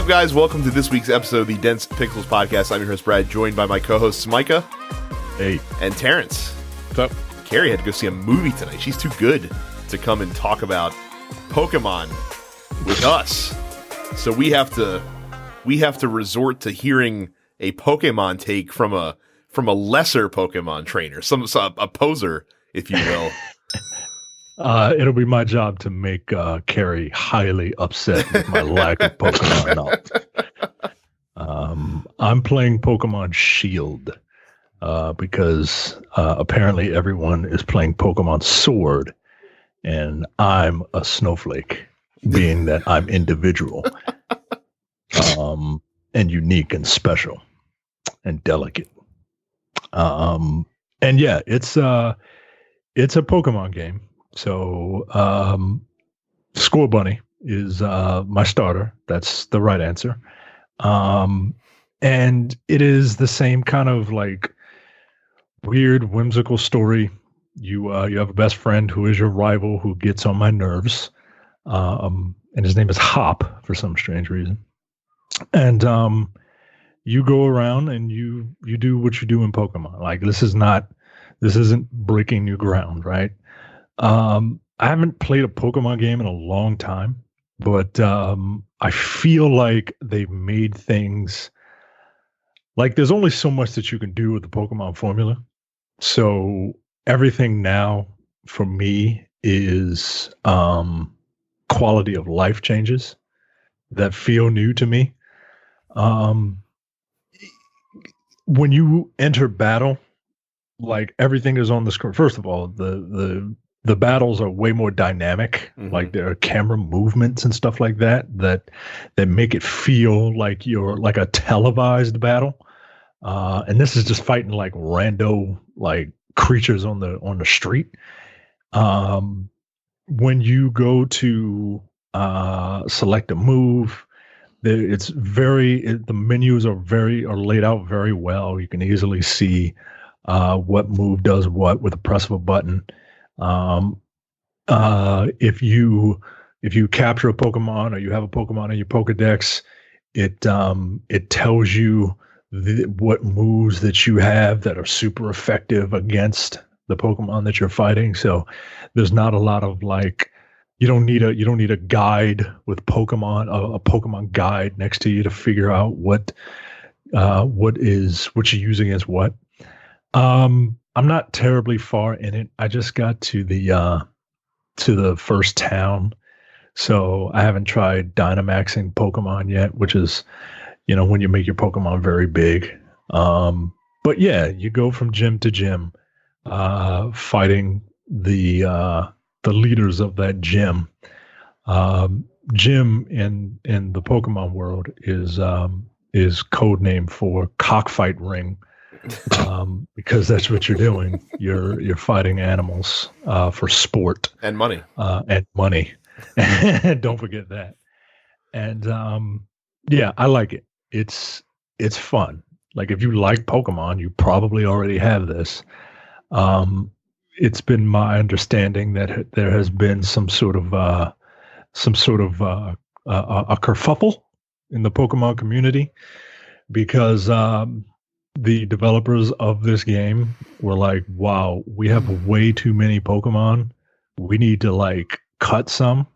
up, guys? Welcome to this week's episode of the Dense Pixels Podcast. I'm your host, Brad, joined by my co-hosts, Micah. Hey. And Terrence. What's up? Carrie had to go see a movie tonight. She's too good to come and talk about Pokemon with us. So we have to resort to hearing a Pokemon take from a lesser Pokemon trainer, a poser, if you will. It'll be my job to make Carrie highly upset with my lack of Pokemon knowledge. I'm playing Pokemon Shield because apparently everyone is playing Pokemon Sword, and I'm a snowflake, being that I'm individual, and unique and special and delicate. And yeah, it's a Pokemon game. So, Score Bunny is my starter. That's the right answer. And it is the same kind of like weird, whimsical story. You have a best friend who is your rival who gets on my nerves. And his name is Hop for some strange reason. And you go around and you do what you do in Pokemon. Like this isn't breaking new ground, right? I haven't played a Pokemon game in a long time, but I feel like they've made things like there's only so much that you can do with the Pokemon formula. So everything now for me is quality of life changes that feel new to me. When you enter battle, like everything is on the screen. First of all, the battles are way more dynamic. Mm-hmm. Like there are camera movements and stuff like that make it feel like you're like a televised battle. And this is just fighting like rando like creatures on the street. When you go to select a move, the menus are laid out very well. You can easily see what move does what with the press of a button. If you capture a Pokemon or you have a Pokemon in your Pokedex, it tells you what moves that you have that are super effective against the Pokemon that you're fighting. So there's not a lot of like, you don't need a guide with Pokemon, a Pokemon guide next to you to figure out what you're using against what. I'm not terribly far in it. I just got to the first town, so I haven't tried Dynamaxing Pokemon yet, which is, when you make your Pokemon very big. But yeah, you go from gym to gym, fighting the leaders of that gym. Gym in the Pokemon world is code name for cockfight ring. Because that's what you're doing. You're fighting animals for sport and money. Don't forget that. And yeah, I like it. It's fun. Like if you like Pokemon, you probably already have this. It's been my understanding that there has been some sort of a kerfuffle in the Pokemon community because the developers of this game were like, wow, we have way too many Pokemon. We need to like cut some.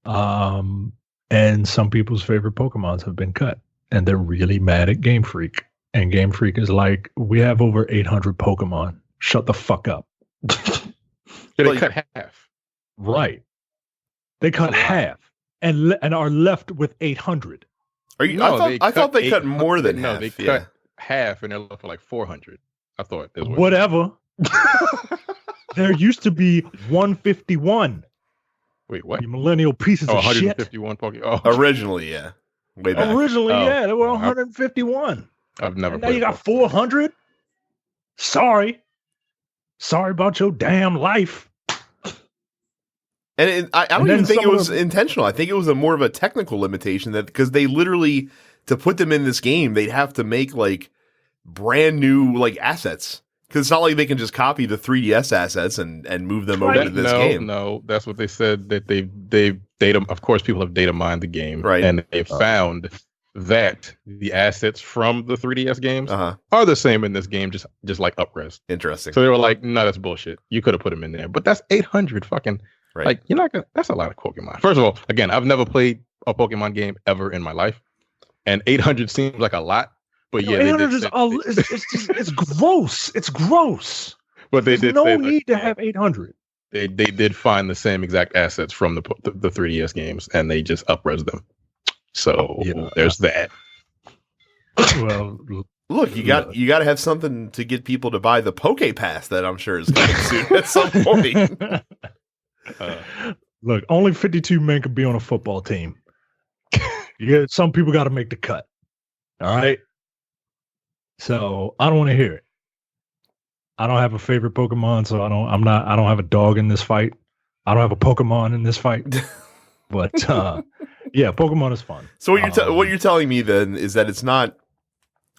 And some people's favorite Pokemons have been cut. And they're really mad at Game Freak. And Game Freak is like, we have over 800 Pokemon. Shut the fuck up. They cut half. Right. They cut half and are left with 800. Are you? No, I thought they cut more than half. No, they cut half and they're left for like 400. I thought it was whatever. There used to be 151. Wait, what? You millennial pieces of shit. 151 Pokemon. Oh. Originally, yeah. Way back. Yeah, there were 151. I've never. And now you got 400. Sorry about your damn life. And I don't even think it was intentional. I think it was more of a technical limitation that because they literally, to put them in this game, they'd have to make like brand new like assets Because it's not like they can just copy the 3DS assets and move them over to this game. No, that's what they said, that they've data. Of course, people have data mined the game, right? And they've found that the assets from the 3DS games are the same in this game, just like up-res. Interesting. So they were like, no, that's bullshit. You could have put them in there, but that's 800 fucking. Right. Like, you're not gonna. That's a lot of Pokemon. First of all, again, I've never played a Pokemon game ever in my life, and 800 seems like a lot. But yeah, 800 it's gross. It's gross. But There's no need to have 800. They did find the same exact assets from the 3DS games, and they just up-res them. So there's that. Well, look, you got to have something to get people to buy the Poke Pass that I'm sure is coming soon at some point. Look, only 52 men could be on a football team. Yeah, some people got to make the cut. All right. So I don't want to hear it. I don't have a favorite Pokemon, so I don't have a dog in this fight. I don't have a Pokemon in this fight. But yeah, Pokemon is fun. So what you're telling me then is that it's not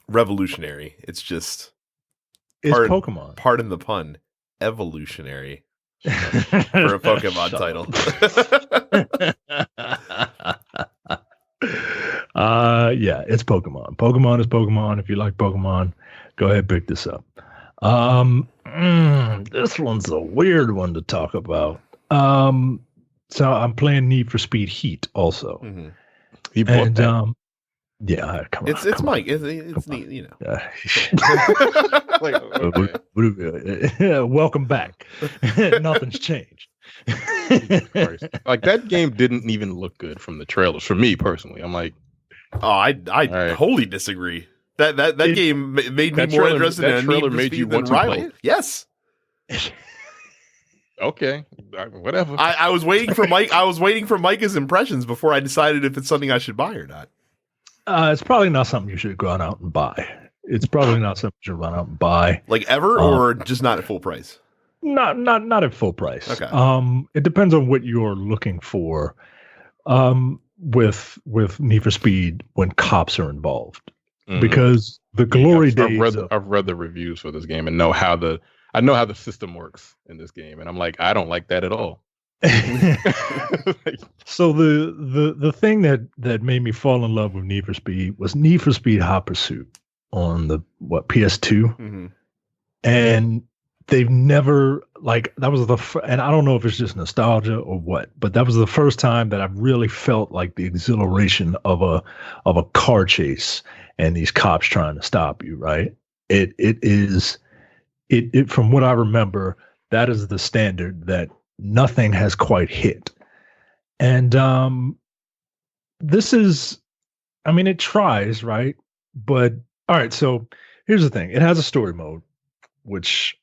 revolutionary. It's just Pokemon. Pardon the pun, evolutionary for a Pokemon title. Yeah, it's Pokemon. Pokemon is Pokemon. If you like Pokemon, go ahead, pick this up. This one's a weird one to talk about. So I'm playing Need for Speed Heat also. Mm-hmm. He bought that. Yeah, come on. It's Mike. It's neat, you know. Welcome back. Nothing's changed. Like, that game didn't even look good from the trailers for me personally. I'm like, oh, I wholly disagree. That game made me more interested in Need for Speed than Rival. Yes. Okay, whatever. I was waiting for Mike. I was waiting for Micah's impressions before I decided if it's something I should buy or not. It's probably not something you should go out and buy. It's probably not something you should run out and buy. Like ever, or just not at full price? Not at full price. Okay. It depends on what you're looking for. With Need for Speed when cops are involved, because the glory days. I've read the reviews for this game and know how the system works in this game, and I'm like, I don't like that at all. So the thing that made me fall in love with Need for Speed was Need for Speed Hot Pursuit on the PS2, and they've never, like, that was and I don't know if it's just nostalgia or what, but that was the first time that I really felt like the exhilaration of a car chase and these cops trying to stop you. Right? It is from what I remember, that is the standard that nothing has quite hit. And this is, I mean, it tries, right? But all right, so here's the thing. It has a story mode, which,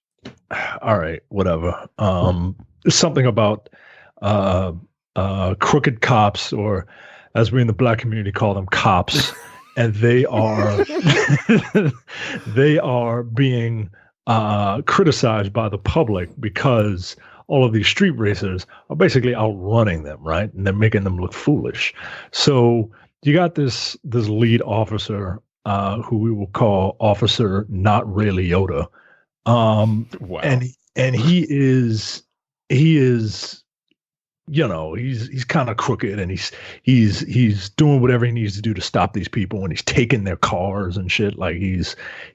all right, whatever. There's something about crooked cops, or as we in the Black community call them, cops, and they are being criticized by the public because all of these street racers are basically outrunning them, right? And they're making them look foolish. So you got this lead officer, who we will call Officer Not Ray Liotta. Wow. And he is, you know, he's kind of crooked, and he's doing whatever he needs to do to stop these people, and he's taking their cars and shit. Like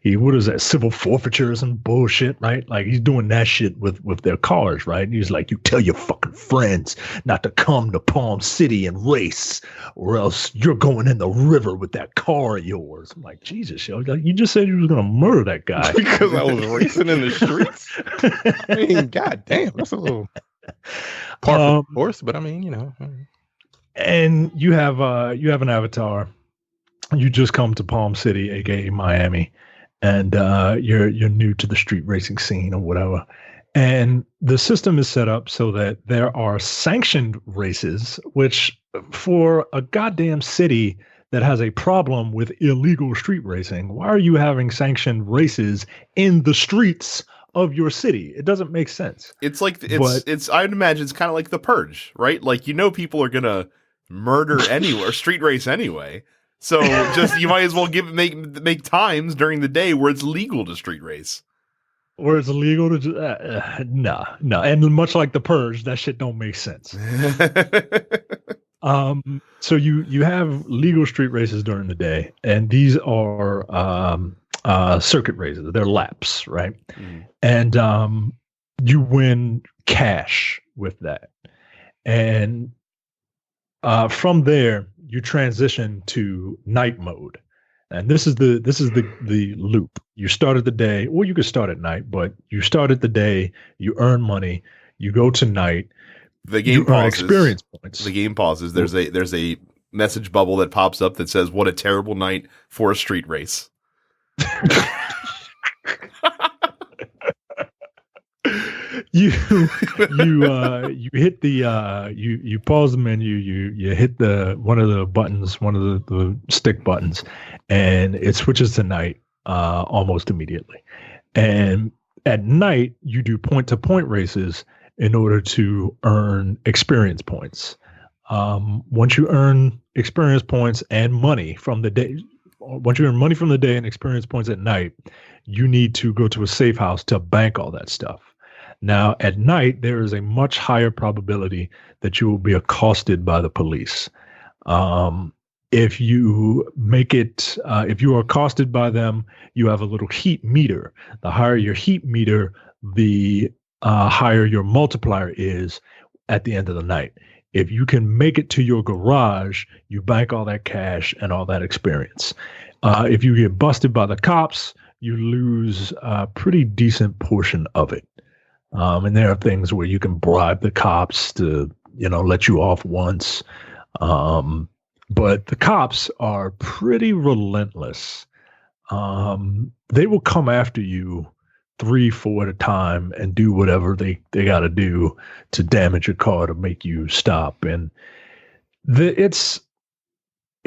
what is that, civil forfeitures and bullshit, right? Like he's doing that shit with their cars, right? And he's like, you tell your fucking friends not to come to Palm City and race, or else you're going in the river with that car of yours. I'm like, Jesus, yo, like, you just said you was gonna murder that guy because I was racing in the streets. I mean, god damn, that's a little par for course, but I mean, you know. And you have an avatar. You just come to Palm City, aka Miami, and you're new to the street racing scene or whatever. And the system is set up so that there are sanctioned races, which for a goddamn city that has a problem with illegal street racing, why are you having sanctioned races in the streets of your city? It doesn't make sense. It's like I'd imagine it's kind of like The Purge, right? Like, you know, people are gonna murder anywhere, street race anyway. So just you might as well make times during the day where it's legal to street race. where it's illegal to nah. And much like the Purge, that shit don't make sense. So you have legal street races during the day, and these are circuit races. They're laps, right? And you win cash with that, and from there you transition to night mode. And this is the loop. You start at the day, well, you could start at night, but you start at the day, you earn money, you go to night, the game pauses. Experience points. The game pauses. There's a message bubble that pops up that says, "What a terrible night for a street race." you hit the you pause the menu, you hit one of the buttons, one of the stick buttons, and it switches to night almost immediately. And at night you do point-to-point races in order to earn experience points. Once you earn experience points and money from the day, once you earn money from the day and experience points at night, you need to go to a safe house to bank all that stuff. Now, at night, there is a much higher probability that you will be accosted by the police. If you make it, if you are accosted by them, you have a little heat meter. The higher your heat meter, the higher your multiplier is at the end of the night. If you can make it to your garage, you bank all that cash and all that experience. If you get busted by the cops, you lose a pretty decent portion of it. And there are things where you can bribe the cops to, let you off once. But the cops are pretty relentless. They will come after you 3-4 at a time and do whatever they got to do to damage your car to make you stop. And it's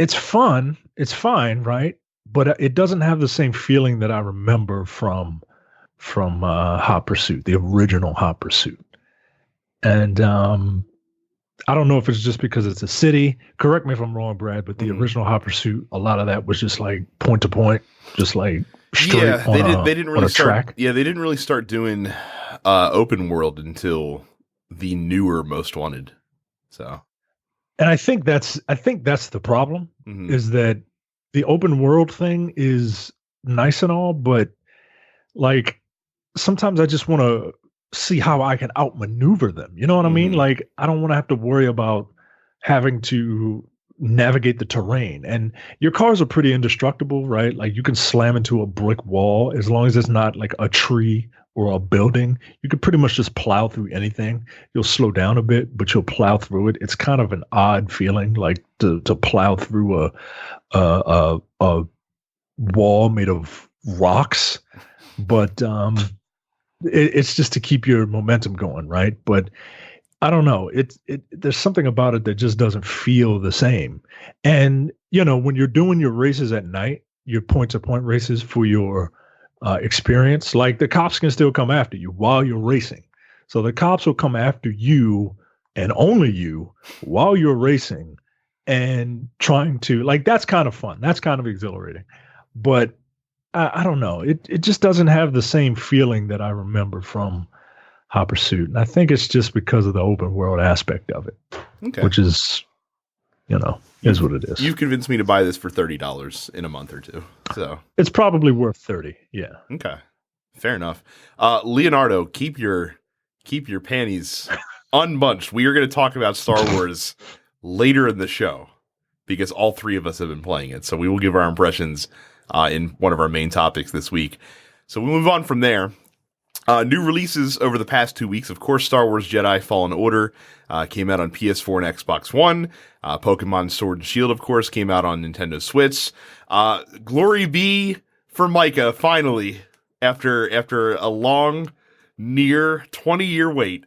fun. It's fine, right? But it doesn't have the same feeling that I remember from Hot Pursuit, the original Hot Pursuit. And I don't know if it's just because it's a city. Correct me if I'm wrong, Brad, but the original Hot Pursuit, a lot of that was just like point to point, just like straight they didn't really start track. Yeah, they didn't really start doing open world until the newer Most Wanted. So, and I think that's the problem, is that the open world thing is nice and all, but like sometimes I just want to see how I can outmaneuver them. You know what I mean? Like, I don't want to have to worry about having to navigate the terrain. And your cars are pretty indestructible, right? Like, you can slam into a brick wall as long as it's not like a tree or a building. You could pretty much just plow through anything. You'll slow down a bit, but you'll plow through it. It's kind of an odd feeling, like to plow through a wall made of rocks. But it's just to keep your momentum going, right? But I don't know. There's something about it that just doesn't feel the same. And when you're doing your races at night, your point-to-point races for your experience, like the cops can still come after you while you're racing. So the cops will come after you and only you while you're racing and trying to, like, that's kind of fun. That's kind of exhilarating. But I don't know. It just doesn't have the same feeling that I remember from Hot Pursuit. And I think it's just because of the open world aspect of it, which is, is what it is. You've convinced me to buy this for $30 in a month or two. So it's probably worth 30. Yeah. Okay. Fair enough. Leonardo, keep your panties unbunched. We are going to talk about Star Wars later in the show because all three of us have been playing it. So we will give our impressions in one of our main topics this week. So we move on from there. New releases over the past 2 weeks. Of course, Star Wars Jedi Fallen Order came out on PS4 and Xbox One. Pokemon Sword and Shield, of course, came out on Nintendo Switch. Glory be for Micah, finally, after a long, near 20-year wait.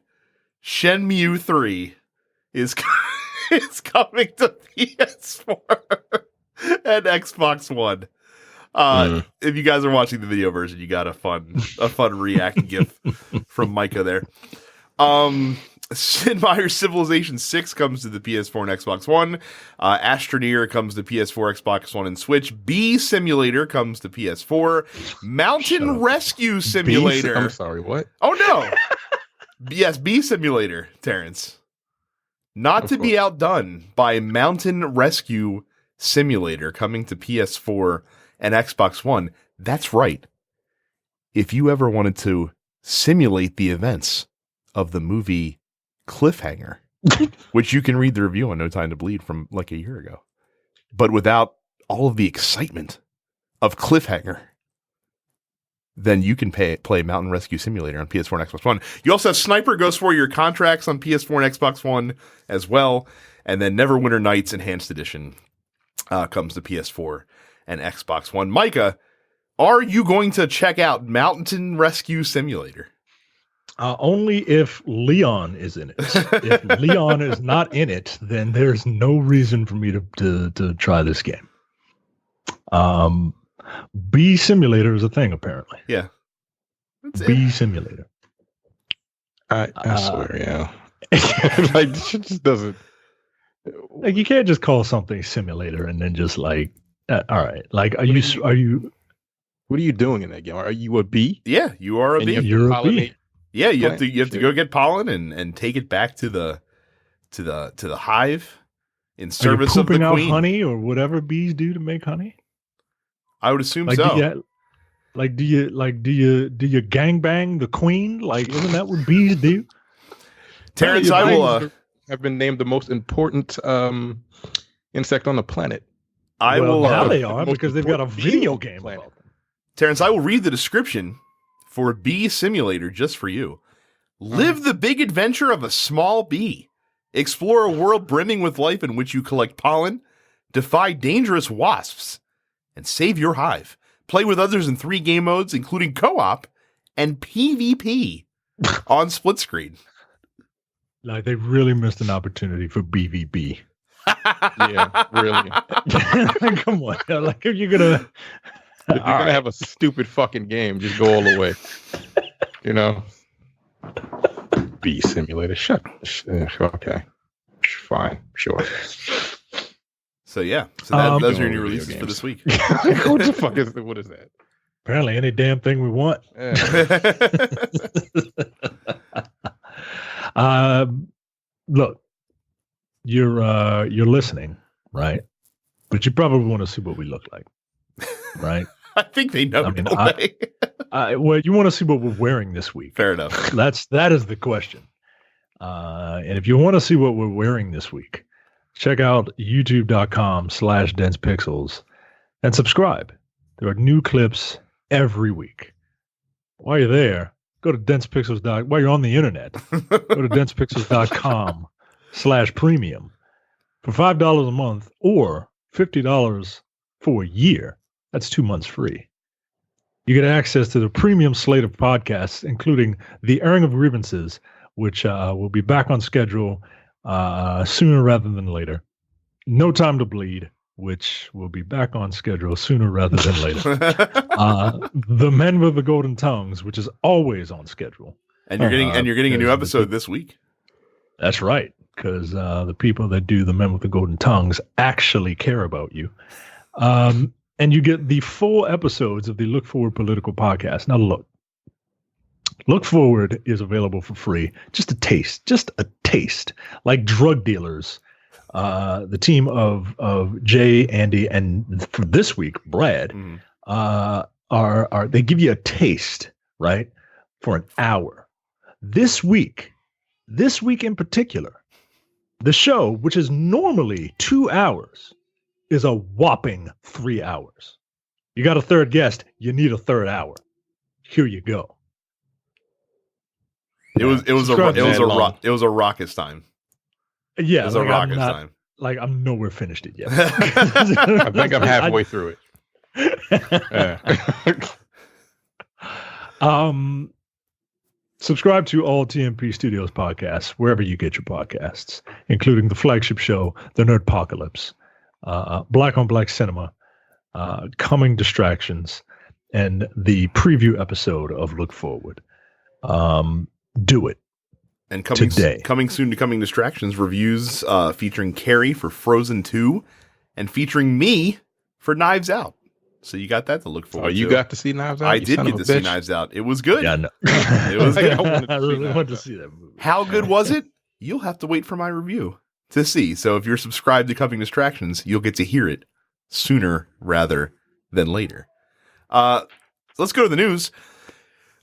Shenmue 3 is coming to PS4 and Xbox One. If you guys are watching the video version, you got a fun react gif from Micah there. Sid Meier's Civilization 6 comes to the PS4 and Xbox One. Astroneer comes to PS4, Xbox One, and Switch. Bee Simulator comes to PS4. Mountain Rescue Simulator. I'm sorry, what? Oh, no. Yes, Bee Simulator, Terrence. Not to be outdone by Mountain Rescue Simulator coming to PS4 and Xbox One. That's right. If you ever wanted to simulate the events of the movie Cliffhanger, which you can read the review on No Time to Bleed from like a year ago, but without all of the excitement of Cliffhanger, then you can play Mountain Rescue Simulator on PS4 and Xbox One. You also have Sniper Ghost Warrior Contracts on PS4 and Xbox One as well. And then Neverwinter Nights Enhanced Edition comes to PS4 and Xbox One. Micah, are you going to check out Mountain Rescue Simulator? Only if Leon is in it. If Leon is not in it, then there's no reason for me to try this game. Bee Simulator is a thing, apparently. Yeah. Bee Simulator. I swear, yeah. Like, this shit just doesn't. Like, you can't just call something simulator and then just like, all right. Like, are you? What are you doing in that game? Are you a bee? Yeah, you are a bee. You're a bee. Yeah, you have to go get pollen and take it back to the hive in service of the queen. Are you pooping out honey or whatever bees do to make honey? I would assume like, so. Do you gangbang the queen? Like, isn't that what bees do? Terrence, I will have been named the most important insect on the planet. Now they are because they've got a video game about them. Terrence, I will read the description for Bee Simulator just for you. Live the big adventure of a small bee. Explore a world brimming with life in which you collect pollen, defy dangerous wasps, and save your hive. Play with others in 3 game modes, including co-op and PvP on split screen. Like, they really missed an opportunity for BVB. Yeah, really. Come on. Like, if you're going to have a stupid fucking game, just go all the way. You know? Bee Simulator. Okay. Fine. Sure. So yeah, those are your new releases for this week. What the fuck is what is that? Apparently, any damn thing we want. Look, you're listening, right? But you probably want to see what we look like, right? I think they know. Well, you want to see what we're wearing this week. Fair enough. That is the question. And if you want to see what we're wearing this week, check out youtube.com/densepixels and subscribe. There are new clips every week. While you're there, go to densepixels. While you're on the internet, go to densepixels.com/premium for $5 a month or $50 for a year. That's 2 months free. You get access to the premium slate of podcasts, including The Airing of Grievances, which will be back on schedule sooner rather than later. No Time to Bleed, which will be back on schedule sooner rather than later. The Men with the Golden Tongues, which is always on schedule. And you're getting a new episode this week. That's right, because the people that do the Men with the Golden Tongues actually care about you. And you get the full episodes of the Look Forward Political Podcast. Now Look Forward is available for free. Just a taste. Like drug dealers. The team of Jay, Andy, and for this week, Brad, are they give you a taste, right? For an hour. This week in particular, the show, which is normally 2 hours, is a whopping 3 hours. You got a third guest, you need a third hour. Here you go. It was a raucous time. Yeah, it was a raucous time. Like, I'm nowhere finished it yet. I think I'm halfway through it. Subscribe to all TMP Studios podcasts wherever you get your podcasts, including the flagship show, The Nerdpocalypse, Black on Black Cinema, Coming Distractions, and the preview episode of Look Forward. Do it. And today. Coming soon to Coming Distractions, reviews featuring Carrie for Frozen 2 and featuring me for Knives Out. So you got that to look forward to. Oh, you got to see Knives Out? I did get to see Knives Out. It was good. Yeah, I know. It was good. I really wanted to see that movie. How good was it? You'll have to wait for my review to see. So if you're subscribed to Coming Distractions, you'll get to hear it sooner rather than later. Let's go to the news.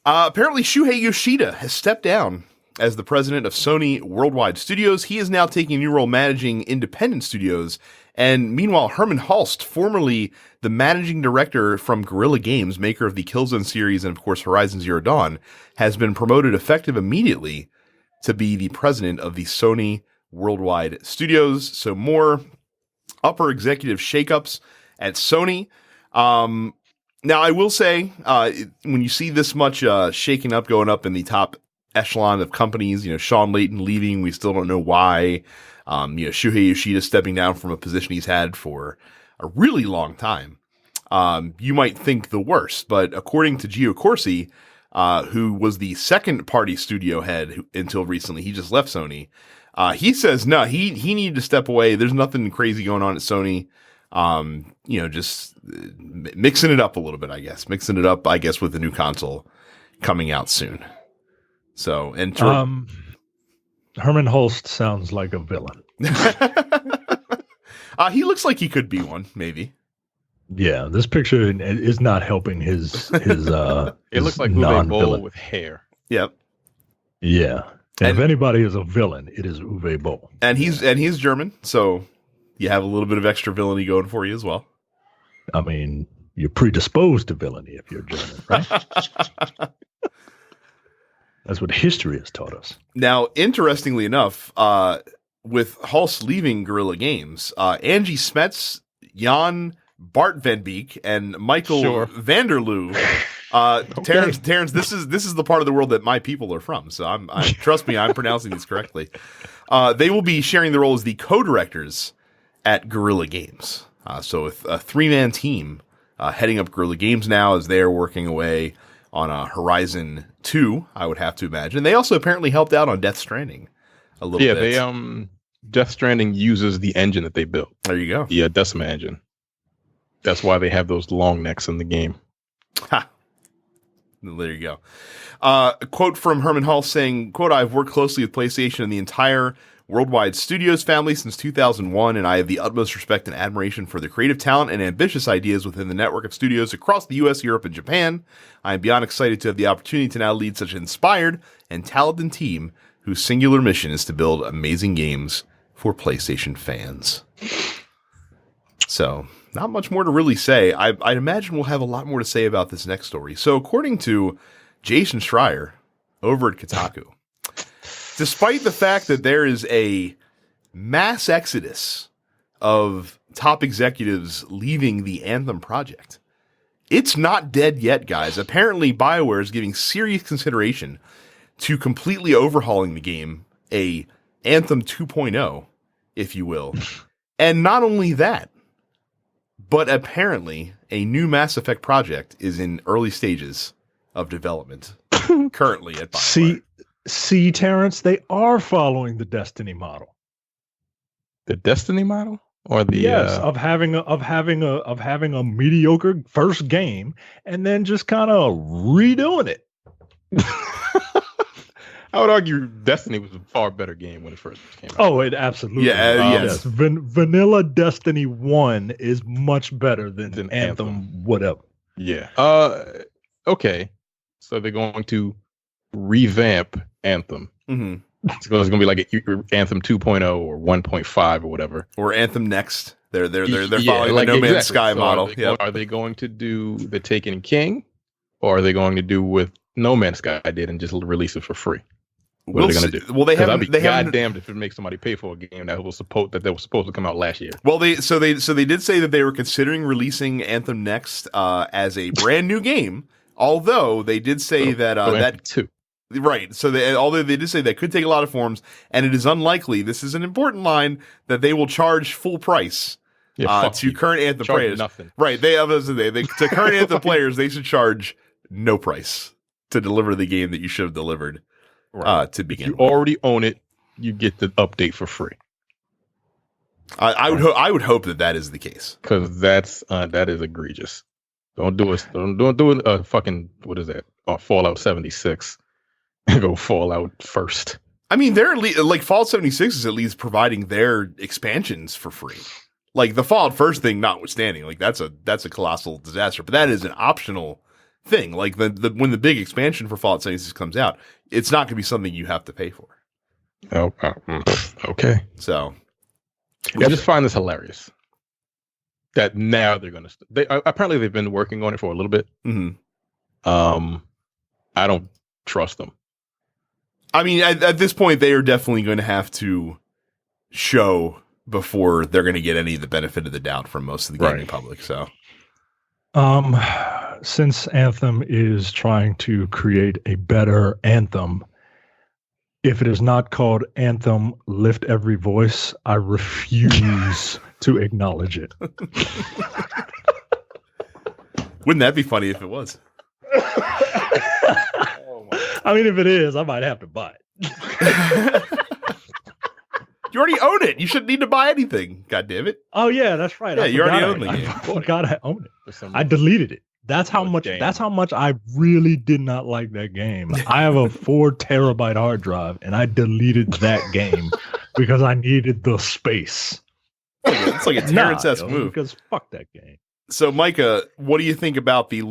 Apparently, Shuhei Yoshida has stepped down as the president of Sony Worldwide Studios. He is now taking a new role managing independent studios. And meanwhile, Herman Hulst, formerly the managing director from Guerrilla Games, maker of the Killzone series and, of course, Horizon Zero Dawn, has been promoted effective immediately to be the president of the Sony Worldwide Studios. So more upper executive shakeups at Sony. Now, I will say, when you see this much shaking up, going up in the top echelon of companies, Sean Layton leaving, we still don't know why. Shuhei Yoshida stepping down from a position he's had for a really long time. You might think the worst, but according to Gio Corsi, who was the second party studio head until recently, he just left Sony. He says, no, he needed to step away. There's nothing crazy going on at Sony. Just mixing it up a little bit, I guess. Mixing it up, I guess, with the new console coming out soon. So, and Herman Hulst sounds like a villain. He looks like he could be one, maybe. Yeah, this picture is not helping his it looks like Uwe Boll with hair. Yep. Yeah. And if anybody is a villain, it is Uwe Boll. And he's German, so you have a little bit of extra villainy going for you as well. I mean, you're predisposed to villainy if you're German, right? That's what history has taught us. Now, interestingly enough, with Hulse leaving Guerrilla Games, Angie Smets, Jan Bart Van Beek, and Michael Vanderloo. Okay. Terrence, this is the part of the world that my people are from. So trust me, I'm pronouncing these correctly. They will be sharing the role as the co-directors at Guerrilla Games. So with a 3-man team heading up Guerrilla Games now as they are working away on Horizon 2, I would have to imagine. They also apparently helped out on Death Stranding a little bit. Yeah, they Death Stranding uses the engine that they built. There you go. The Decima engine. That's why they have those long necks in the game. Ha! There you go. A quote from Herman Hall saying, quote, "I've worked closely with PlayStation and the entire Worldwide Studios family since 2001, and I have the utmost respect and admiration for the creative talent and ambitious ideas within the network of studios across the US, Europe, and Japan. I am beyond excited to have the opportunity to now lead such an inspired and talented team whose singular mission is to build amazing games for PlayStation fans." So, not much more to really say. I'd imagine we'll have a lot more to say about this next story. So, according to Jason Schreier over at Kotaku, despite the fact that there is a mass exodus of top executives leaving the Anthem project, it's not dead yet, guys. Apparently, Bioware is giving serious consideration to completely overhauling the game, a Anthem 2.0, if you will. And not only that, but apparently a new Mass Effect project is in early stages of development currently at Bioware. See, Terrence, they are following the Destiny model. The Destiny model, or the of having a mediocre first game and then just kind of redoing it. I would argue Destiny was a far better game when it first came out. Oh, it absolutely. Yes. Vanilla Destiny 1 is much better than Anthem, whatever. Yeah. Okay. So they're going to revamp Anthem. Mm-hmm. So it's going to be like Anthem 2.0 or 1.5 or whatever. Or Anthem Next. They're following the No Man's Sky model. Are they going to do the Taken King, or are they going to do what No Man's Sky did and just release it for free? What are they going to do? Well, they haven't. Goddamned if it makes somebody pay for a game that was supposed to come out last year. Well, they did say that they were considering releasing Anthem Next as a brand new game. Although they did say that too. Right. So although they did say that could take a lot of forms, and it is unlikely, this is an important line, that they will charge full price to current Anthem players. Nothing. Right. To current Anthem players, they should charge no price to deliver the game that you should have delivered to begin. If you already own it, you get the update for free. I would hope that is the case, because that is egregious. Don't do a fucking, what is that? Fallout 76 and go Fallout first. I mean, they're like Fallout 76 is at least providing their expansions for free. Like the Fallout first thing, notwithstanding, like that's a colossal disaster. But that is an optional thing. Like when the big expansion for Fallout 76 comes out, it's not going to be something you have to pay for. Oh, okay. So, I just find this hilarious that now they're going to. Apparently they've been working on it for a little bit. Mm-hmm. I don't trust them. I mean, at this point, they are definitely going to have to show before they're going to get any of the benefit of the doubt from most of the gaming public. So, since Anthem is trying to create a better Anthem, if it is not called Anthem Lift Every Voice, I refuse to acknowledge it. Wouldn't that be funny if it was? I mean, if it is, I might have to buy it. You already own it. You shouldn't need to buy anything. God damn it. Oh yeah, that's right. Yeah, you already own the game. I forgot I own it. I deleted it. That's how much I really did not like that game. I have a 4 terabyte hard drive and I deleted that game because I needed the space. It's like a Terrence-esque move. Because fuck that game. So, Micah, what do you think about the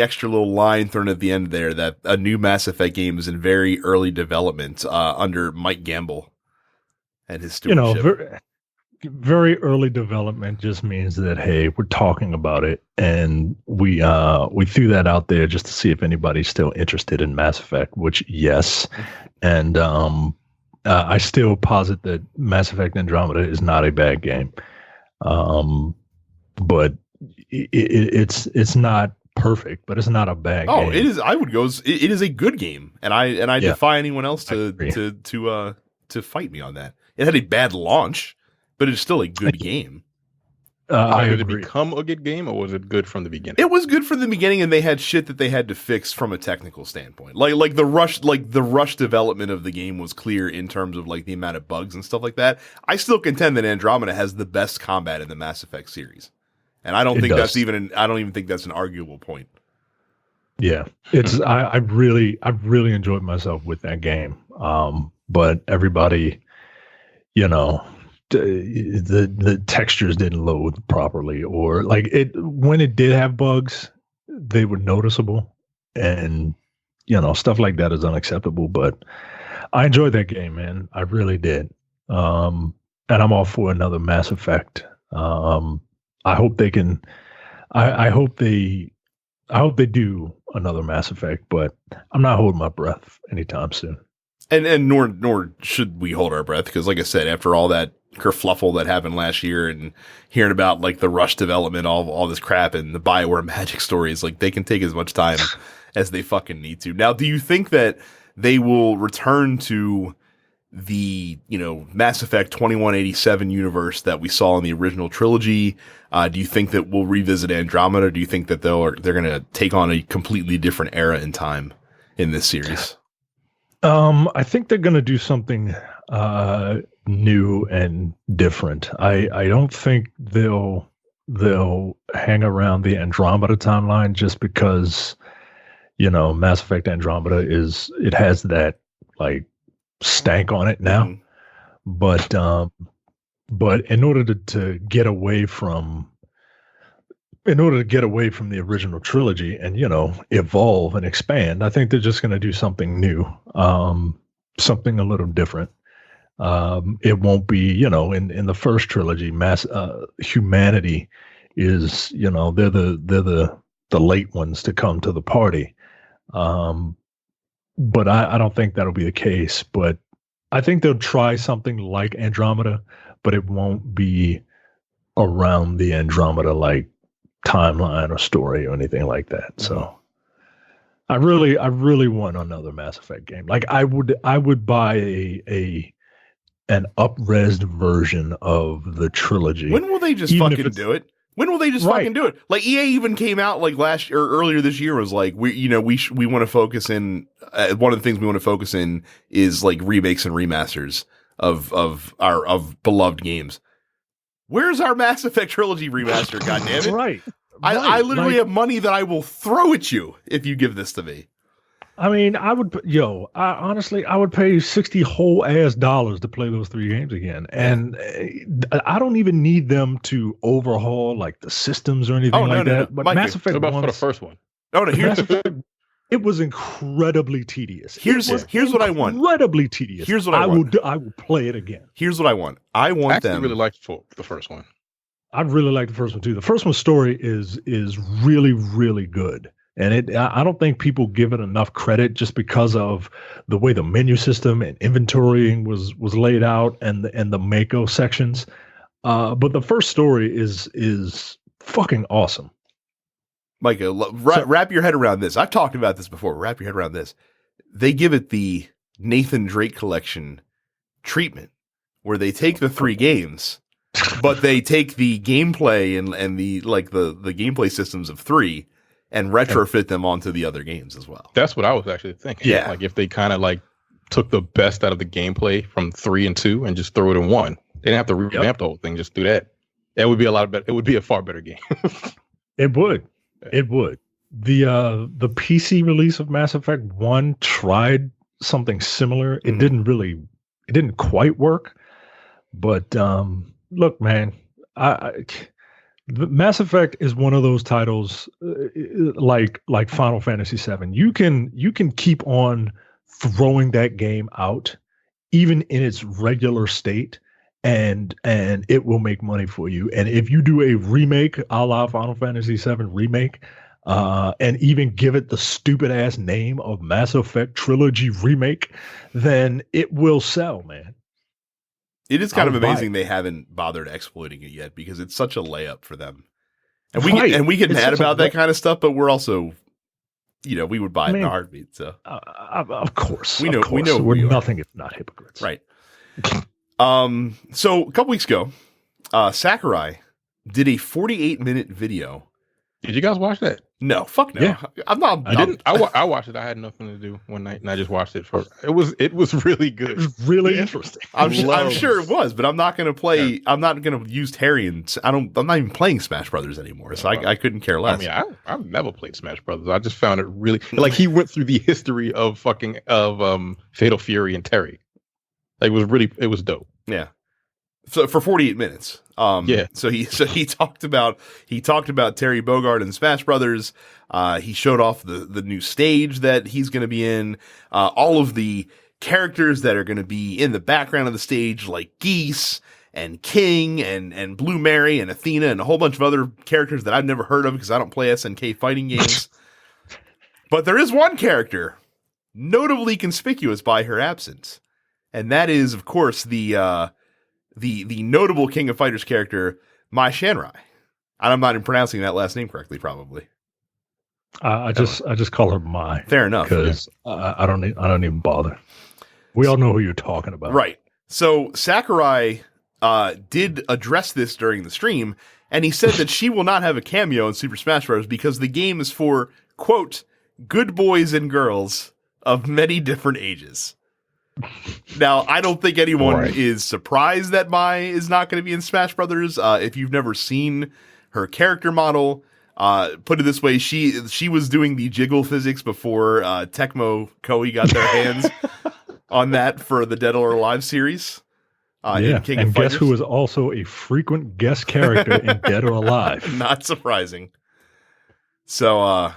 extra little line thrown at the end there that a new Mass Effect game is in very early development under Mike Gamble and his stewardship? Very early development just means that, hey, we're talking about it, and we threw that out there just to see if anybody's still interested in Mass Effect, which yes, and I still posit that Mass Effect Andromeda is not a bad game, but it's not perfect, but it's not a bad game. Oh, it is. I would go. It is a good game, and I defy anyone else to fight me on that. It had a bad launch, but it's still a good game. Did it become a good game, or was it good from the beginning? It was good from the beginning, and they had shit that they had to fix from a technical standpoint. Like the rush development of the game was clear in terms of like the amount of bugs and stuff like that. I still contend that Andromeda has the best combat in the Mass Effect series, and I don't even think that's an arguable point. Yeah, it's I really enjoyed myself with that game, but everybody, the textures didn't load properly, or like when it did have bugs, they were noticeable, and stuff like that is unacceptable. But I enjoyed that game, man. I really did, and I'm all for another Mass Effect. I hope they can. I hope they do another Mass Effect, but I'm not holding my breath anytime soon. And nor should we hold our breath, because like I said, after all that kerfluffle that happened last year and hearing about like the rush development, all this crap and the Bioware magic stories, like they can take as much time as they fucking need to. Now, do you think that they will return to the, Mass Effect 2187 universe that we saw in the original trilogy? Do you think that we'll revisit Andromeda? Or do you think that they're going to take on a completely different era in time in this series? I think they're going to do something new and different. I don't think they'll hang around the Andromeda timeline just because Mass Effect Andromeda has that like stank on it now. Mm-hmm. But in order to get away from the original trilogy and evolve and expand, I think they're just going to do something new, something a little different. It won't be in the first trilogy, humanity is they're the late ones to come to the party, but I don't think that'll be the case. But I think they'll try something like Andromeda, but it won't be around the Andromeda like timeline or story or anything like that. So I really want another Mass Effect game. Like I would buy an up-resed version of the trilogy. When will they just fucking do it? When will they just fucking do it? Like EA even came out like last year or earlier this year was like we want to focus in one of the things we want to focus in is like remakes and remasters of our beloved games. Where's our Mass Effect trilogy remaster? Goddammit! Right. I literally have money that I will throw at you if you give this to me. I mean, honestly, I would pay $60 whole ass to play those 3 games again. And I don't even need them to overhaul like the systems or anything that. No. But Micah, Mass Effect for the first one. Oh no, it was incredibly tedious. Here's what I want. Incredibly tedious. Here's what I want. I will play it again. Here's what I want. I really liked the first one. I really like the first one too. The first one's story is really, really good. And I don't think people give it enough credit just because of the way the menu system and inventorying was laid out and the Mako sections. But the first story is fucking awesome. Micah, wrap your head around this. I've talked about this before. Wrap your head around this. They give it the Nathan Drake collection treatment, where they take the 3 games, but they take the gameplay and the gameplay systems of 3 and retrofit them onto the other games as well. That's what I was actually thinking. Yeah. Like if they kind of like took the best out of the gameplay from 3 and 2 and just throw it in 1. They didn't have to revamp the whole thing, just do that. It would be a lot better. It would be a far better game. It would. It would. The PC release of Mass Effect 1 tried something similar. It didn't quite work. But look, man, the Mass Effect is one of those titles like Final Fantasy VII. You can keep on throwing that game out even in its regular state, and it will make money for you. And if you do a remake a la Final Fantasy VII remake, and even give it the stupid ass name of Mass Effect Trilogy Remake, then it will sell, man. It is kind of amazing they haven't bothered exploiting it yet because it's such a layup for them. And we get mad about that kind of stuff, but we're also, we would buy it in a heartbeat. So of course, we know we're nothing if not hypocrites, right? So a couple weeks ago, Sakurai did a 48-minute video. Did you guys watch that? No, fuck no. Yeah. I didn't. I watched it. I had nothing to do one night, and I just watched it. It was really good. It was really interesting. I'm sure it was, but I'm not going to play. Yeah. I'm not going to use Terry, and I'm not even playing Smash Brothers anymore. So I couldn't care less. I mean, I've never played Smash Brothers. I just found it really like he went through the history of Fatal Fury and Terry. Like it was dope. Yeah. So for 48 minutes. So he talked about Terry Bogard and Smash Brothers. He showed off the new stage that he's going to be in, all of the characters that are going to be in the background of the stage, like Geese and King and Blue Mary and Athena and a whole bunch of other characters that I've never heard of because I don't play SNK fighting games. But there is one character notably conspicuous by her absence, and that is, of course, the notable King of Fighters character, Mai Shanrai. And I'm not even pronouncing that last name correctly, probably. I just call her Mai. Fair enough. Because I don't even bother. We all know who you're talking about. Right. So Sakurai did address this during the stream, and he said that she will not have a cameo in Super Smash Bros. Because the game is for, quote, good boys and girls of many different ages. Now, I don't think anyone is surprised that Mai is not going to be in Smash Brothers. If you've never seen her character model, put it this way, she was doing the jiggle physics before Tecmo Koei got their hands on that for the Dead or Alive series. And guess who was also a frequent guest character in Dead or Alive? Not surprising. So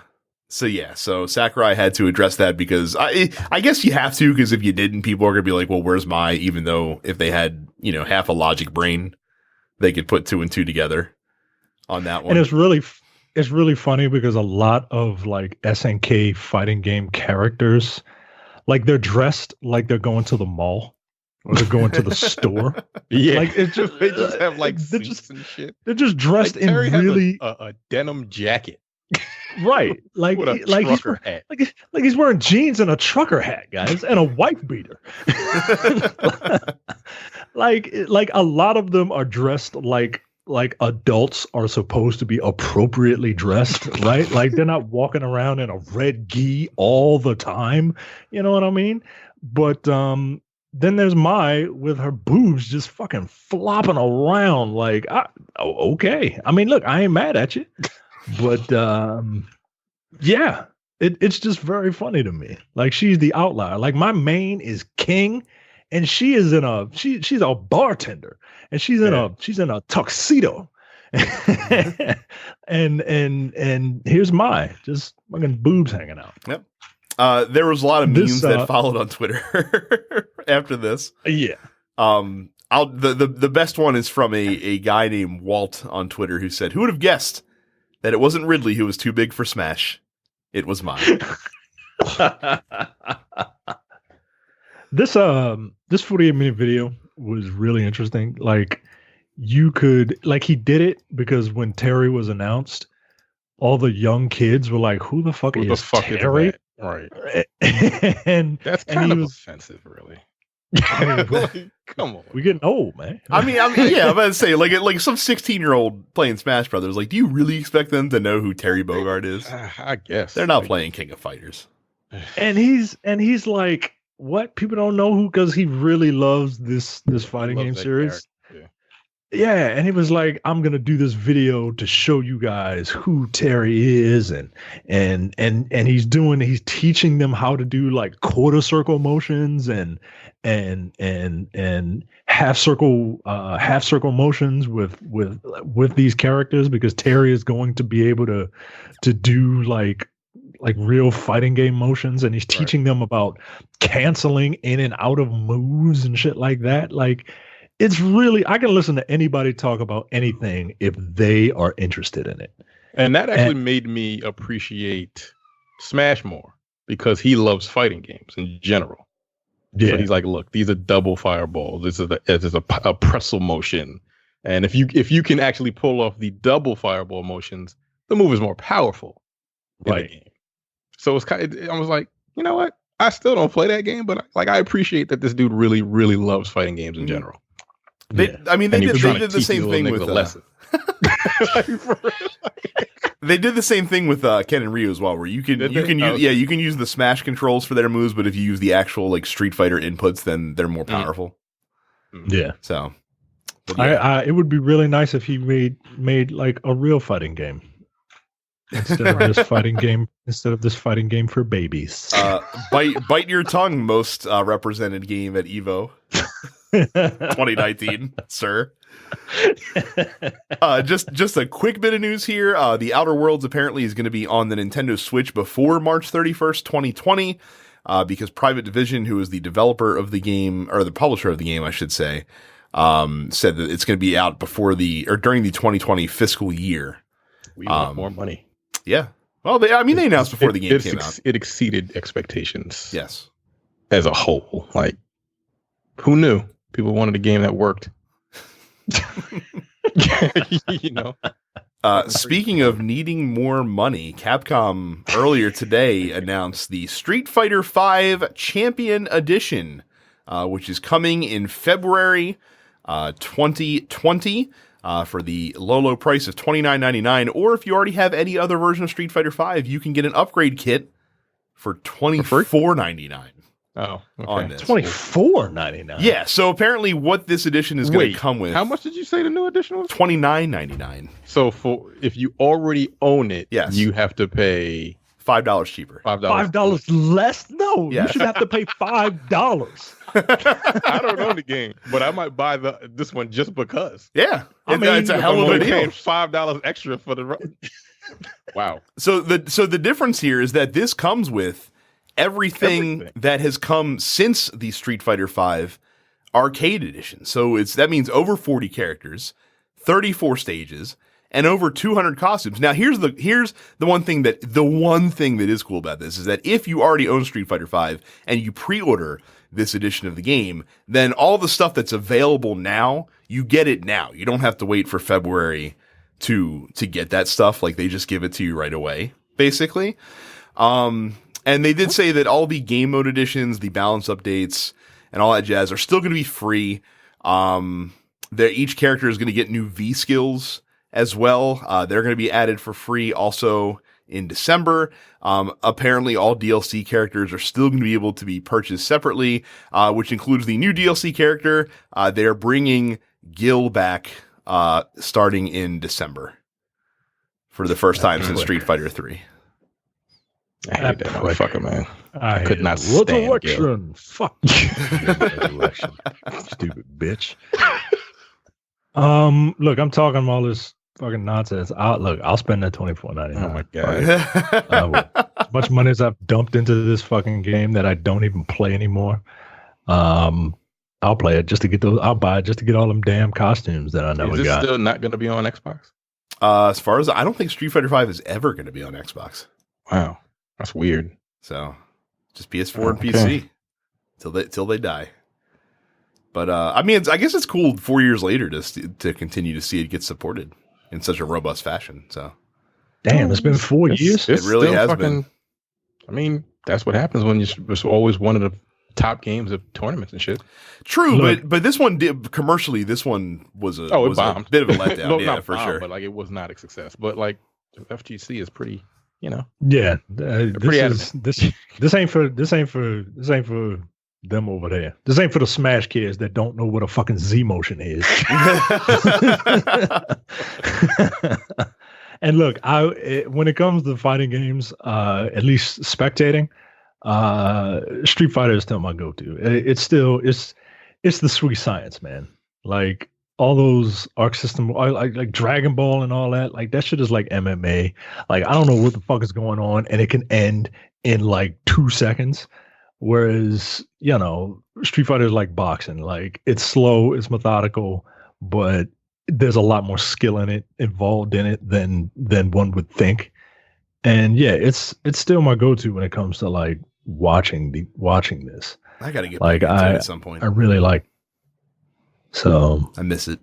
Sakurai had to address that because I guess you have to, because if you didn't, people are going to be like, well, where's Mai? Even though if they had, half a logic brain, they could put 2 and 2 together on that one. And it's really funny because a lot of like SNK fighting game characters, like they're dressed like they're going to the mall or they're going to the store. Yeah. Like it's just, they just have like suits and shit. They're just dressed in really a denim jacket. Right, like he's wearing jeans and a trucker hat, guys, and a wife beater. like a lot of them are dressed like like adults are supposed to be appropriately dressed, right? Like they're not walking around in a red gi all the time. You know what I mean? But then there's Mai with her boobs just fucking flopping around. Like, okay. I mean, look, I ain't mad at you, but yeah, it's just very funny to me. Like she's the outlier. Like my main is King, and she is she's a bartender, and she's in a tuxedo. and here's Mai, just fucking boobs hanging out. Yep. There was a lot of memes that followed on Twitter after this. Yeah. The best one is from a guy named Walt on Twitter who said, "Who would have guessed that it wasn't Ridley who was too big for Smash? It was mine." This 48-minute video was really interesting. Like you could he did it because when Terry was announced, all the young kids were like, "Who the fuck is Terry?" Right. and that's kind of offensive, really. Come on, we're getting old, man. I mean, yeah, I'm about to say, like some 16-year-old playing Smash Brothers. Like, do you really expect them to know who Terry Bogard is? I guess they're not playing King of Fighters. And he's like, what? People don't know who, because he really loves this fighting game series. Yeah, and he was like, I'm gonna do this video to show you guys who Terry is, and he's teaching them how to do like quarter circle motions and half circle motions with these characters, because Terry is going to be able to do like real fighting game motions, and he's teaching them about canceling in and out of moves and shit like that. Like, it's really, I can listen to anybody talk about anything if they are interested in it. And that actually made me appreciate Smash more, because he loves fighting games in general. Yeah. So he's like, look, these are double fireballs. This is a pretzel motion. And if you can actually pull off the double fireball motions, the move is more powerful in the game. So it's I was like, you know what? I still don't play that game, but I appreciate that this dude really, really loves fighting games in general. They did the same thing with they did the same thing with Ken and Ryu as well, where you can use the Smash controls for their moves, but if you use the actual like Street Fighter inputs, then they're more powerful. Yeah. So, it would be really nice if he made like a real fighting game instead of this fighting game for babies. Bite your tongue, most represented game at Evo 2019, sir. Just a quick bit of news here. The Outer Worlds apparently is going to be on the Nintendo Switch before March 31st, 2020, because Private Division, who is the developer of the game, or the publisher of the game, I should say, said that it's going to be out during the 2020 fiscal year. We want more money. Yeah. Well, they announced before the game came out. It exceeded expectations. Yes. As a whole. Like, who knew? People wanted a game that worked. You know. Speaking of needing more money, Capcom earlier today announced the Street Fighter V Champion Edition, which is coming in February 2020 for the low price of $29.99. Or if you already have any other version of Street Fighter V, you can get an upgrade kit for $24.99. Oh, okay. On this. $24.99. Yeah, so apparently what this edition is going to come with. How much did you say the new edition was? $29.99. So if you already own it, yes, you have to pay $5 cheaper. $5 less? No, you should have to pay $5. I don't know the game, but I might buy this one just because. Yeah, it's a hell of a deal. $5 extra for the. Wow. So the difference here is that this comes with everything that has come since the Street Fighter V Arcade Edition. So that means over 40 characters, 34 stages, and over 200 costumes. Now here's the one thing that is cool about this is that if you already own Street Fighter V and you pre-order this edition of the game, then all the stuff that's available now, you get it now. You don't have to wait for February to get that stuff. Like, they just give it to you right away, basically. And they did say that all the game mode editions, the balance updates, and all that jazz are still going to be free. Each character is going to get new V skills as well. They're going to be added for free also in December. Apparently all DLC characters are still going to be able to be purchased separately, which includes the new DLC character. They're bringing Gil back starting in December for the first time since Street Fighter 3. I hate that motherfucker, man. I could not stand Resurrection. Fuck you. Resurrection. Stupid bitch. Look, I'm talking all this fucking nonsense. I'll spend that $24.99. Oh my god! As much money as I've dumped into this fucking game that I don't even play anymore. I'll play it just to get those. I'll buy it just to get all them damn costumes that I never got. Still not going to be on Xbox? As far as I don't think Street Fighter 5 is ever going to be on Xbox. Wow, that's weird. So just PS4 and PC till they die. But I mean, I guess it's cool 4 years later to continue to see it get supported in such a robust fashion. So, damn, it's been 4 years. It really has been. I mean, that's what happens when it's always one of the top games of tournaments and shit. True, but this one did commercially. This one was a bit of a letdown. Yeah, for sure. But like, it was not a success. But like, FGC is pretty. Yeah, this ain't for them over there. This ain't for the Smash kids that don't know what a fucking Z motion is. And look, when it comes to fighting games, at least spectating, Street Fighter is still my go-to. It's the sweet science, man. Like all those Arc System, like Dragon Ball and all that, like that shit is like MMA. Like I don't know what the fuck is going on, and it can end in like 2 seconds. Whereas, Street Fighter is like boxing. Like it's slow, it's methodical, but there's a lot more skill involved in it than one would think. And yeah, it's still my go-to when it comes to like watching this. I gotta get back into it at some point. I really like. So I miss it.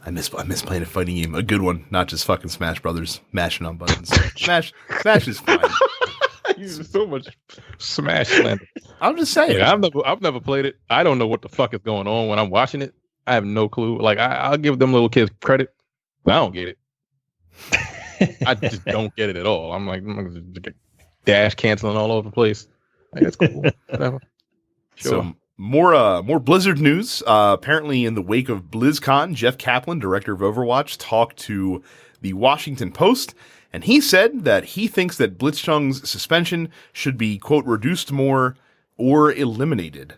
I miss playing a fighting game, a good one, not just fucking Smash Brothers mashing on buttons. Smash is fine. There's so much Smash slander. I'm just saying. Yeah, I've never played it. I don't know what the fuck is going on when I'm watching it. I have no clue. Like I'll give them little kids credit, but I don't get it. I just don't get it at all. I'm like dash canceling all over the place. Like, that's cool. Whatever. Sure. So more Blizzard news. Apparently, in the wake of BlizzCon, Jeff Kaplan, director of Overwatch, talked to the Washington Post. And he said that he thinks that Blitzchung's suspension should be, quote, reduced more or eliminated.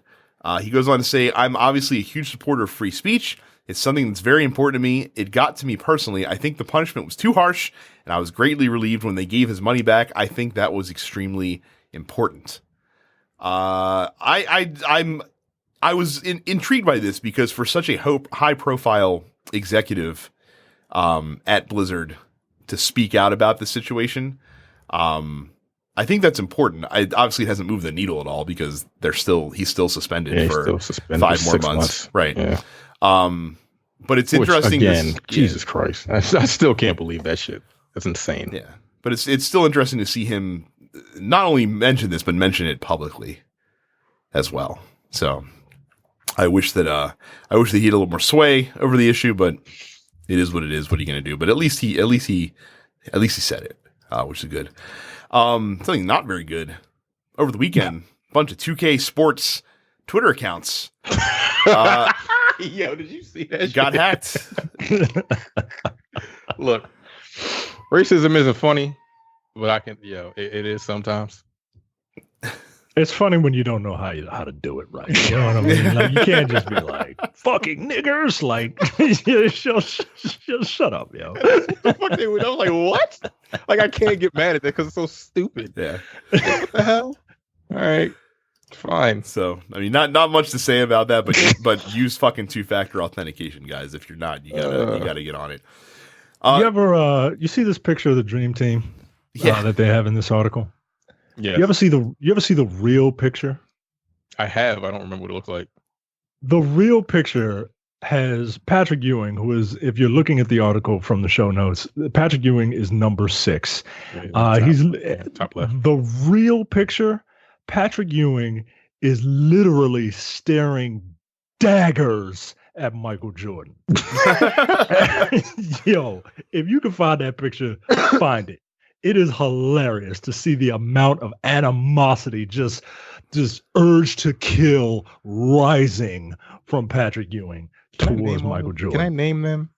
He goes on to say, I'm obviously a huge supporter of free speech. It's something that's very important to me. It got to me personally. I think the punishment was too harsh, and I was greatly relieved when they gave his money back. I think that was extremely important. I was intrigued by this because for such a high-profile executive at Blizzard to speak out about the situation, I think that's important. Obviously, it hasn't moved the needle at all because he's still suspended for 5 more months. Right. Yeah. But it's interesting. Jesus Christ. I still can't believe that shit. That's insane. Yeah. But it's still interesting to see him not only mention this, but mention it publicly as well. So I wish that he had a little more sway over the issue, but it is what it is. What are you going to do? But at least he said it, which is good. Something not very good. Over the weekend, a bunch of 2K Sports Twitter accounts. Yo, did you see that? Got hacked. Look, racism isn't funny, but it is sometimes. It's funny when you don't know how to do it right. You know what I mean? Like you can't just be like fucking niggers. Like, shut up, yo. I was like, what? Like, I can't get mad at that because it's so stupid. Yeah. What the hell? All right, fine. So, I mean, not much to say about that, but use fucking 2-factor authentication, guys. If you're not, you gotta get on it. You see this picture of the Dream Team? Yeah. That they have in this article. Yeah. You ever see the real picture? I have. I don't remember what it looks like. The real picture has Patrick Ewing, who is, if you're looking at the article from the show notes, Patrick Ewing is number 6. He's top left. The real picture, Patrick Ewing is literally staring daggers at Michael Jordan. Yo, if you can find that picture, find it. It is hilarious to see the amount of animosity, just urge to kill rising from Patrick Ewing towards Michael Jordan. Can I name them?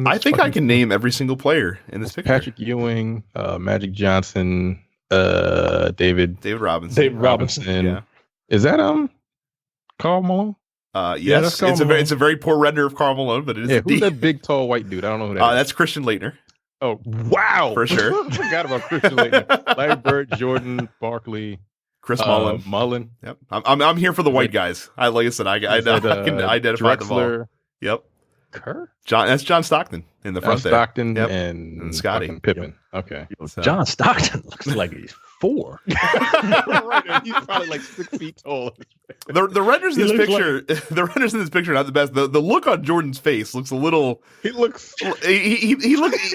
I think I can name every single player in this picture. Patrick Ewing, Magic Johnson, David Robinson. Yeah. Is that Karl Malone? Yes, it's a very poor render of Karl Malone, but it is. Who's that big tall white dude? I don't know who that is. That's Christian Laettner. Oh wow, for sure. I forgot about Christian Laettner. Larry Bird, Jordan, Barkley, Chris Mullen. Yep, I'm here for the white guys. Like I said, I can identify them all. Yep. Kerr? That's John Stockton in the front there. Stockton yep. and Scotty Pippen. Yep. Okay. So. John Stockton looks like he's 4. Right, he's probably like 6 feet tall. The renders in this picture, the renders in this picture are not the best. The look on Jordan's face looks a little. He looks. He looks.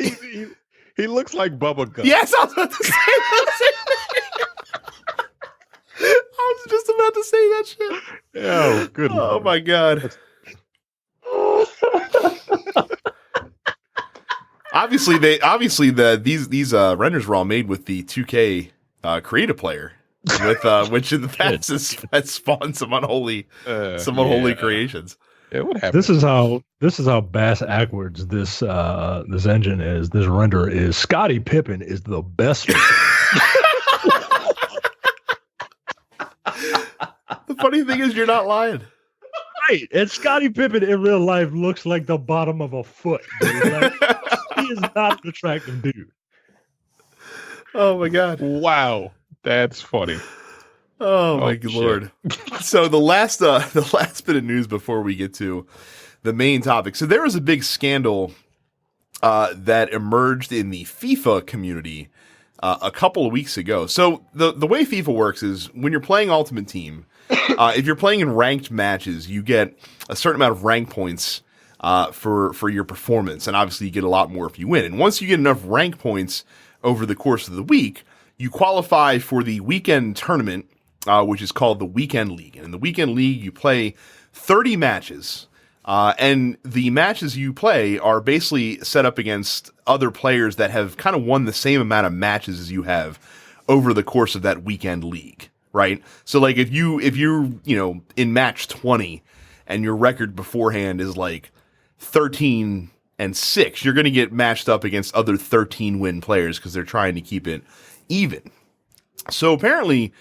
He looks like Bubba Gump. Yes, I was about to say that. I was just about to say that shit. Oh, good. Oh Lord. my god. Obviously, these renders were all made with the 2K creative player, with which in the past has spawned some unholy creations. Yeah, what happened? This is how bass backwards this engine is. This render is. Scottie Pippen is the best. The funny thing is, you're not lying. Right, and Scottie Pippen in real life looks like the bottom of a foot. Dude. Like, he is not an attractive dude. Oh my god! Wow, that's funny. Oh my lord! So the last bit of news before we get to the main topic. So there was a big scandal that emerged in the FIFA community a couple of weeks ago. So the way FIFA works is when you're playing Ultimate Team. If you're playing in ranked matches, you get a certain amount of rank points for your performance, and obviously you get a lot more if you win. And once you get enough rank points over the course of the week, you qualify for the weekend tournament, which is called the Weekend League. And in the Weekend League, you play 30 matches, and the matches you play are basically set up against other players that have kind of won the same amount of matches as you have over the course of that Weekend League. Right. So like if you're, in match 20 and your record beforehand is like 13-6, you're going to get matched up against other 13 win players because they're trying to keep it even. So apparently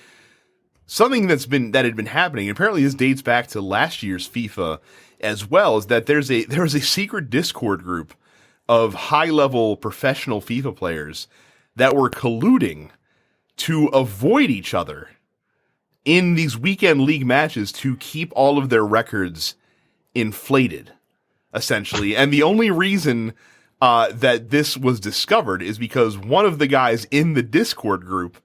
something that had been happening, apparently this dates back to last year's FIFA as well, is that there was a secret Discord group of high level professional FIFA players that were colluding to avoid each other in these weekend league matches to keep all of their records inflated, essentially. And the only reason that this was discovered is because one of the guys in the Discord group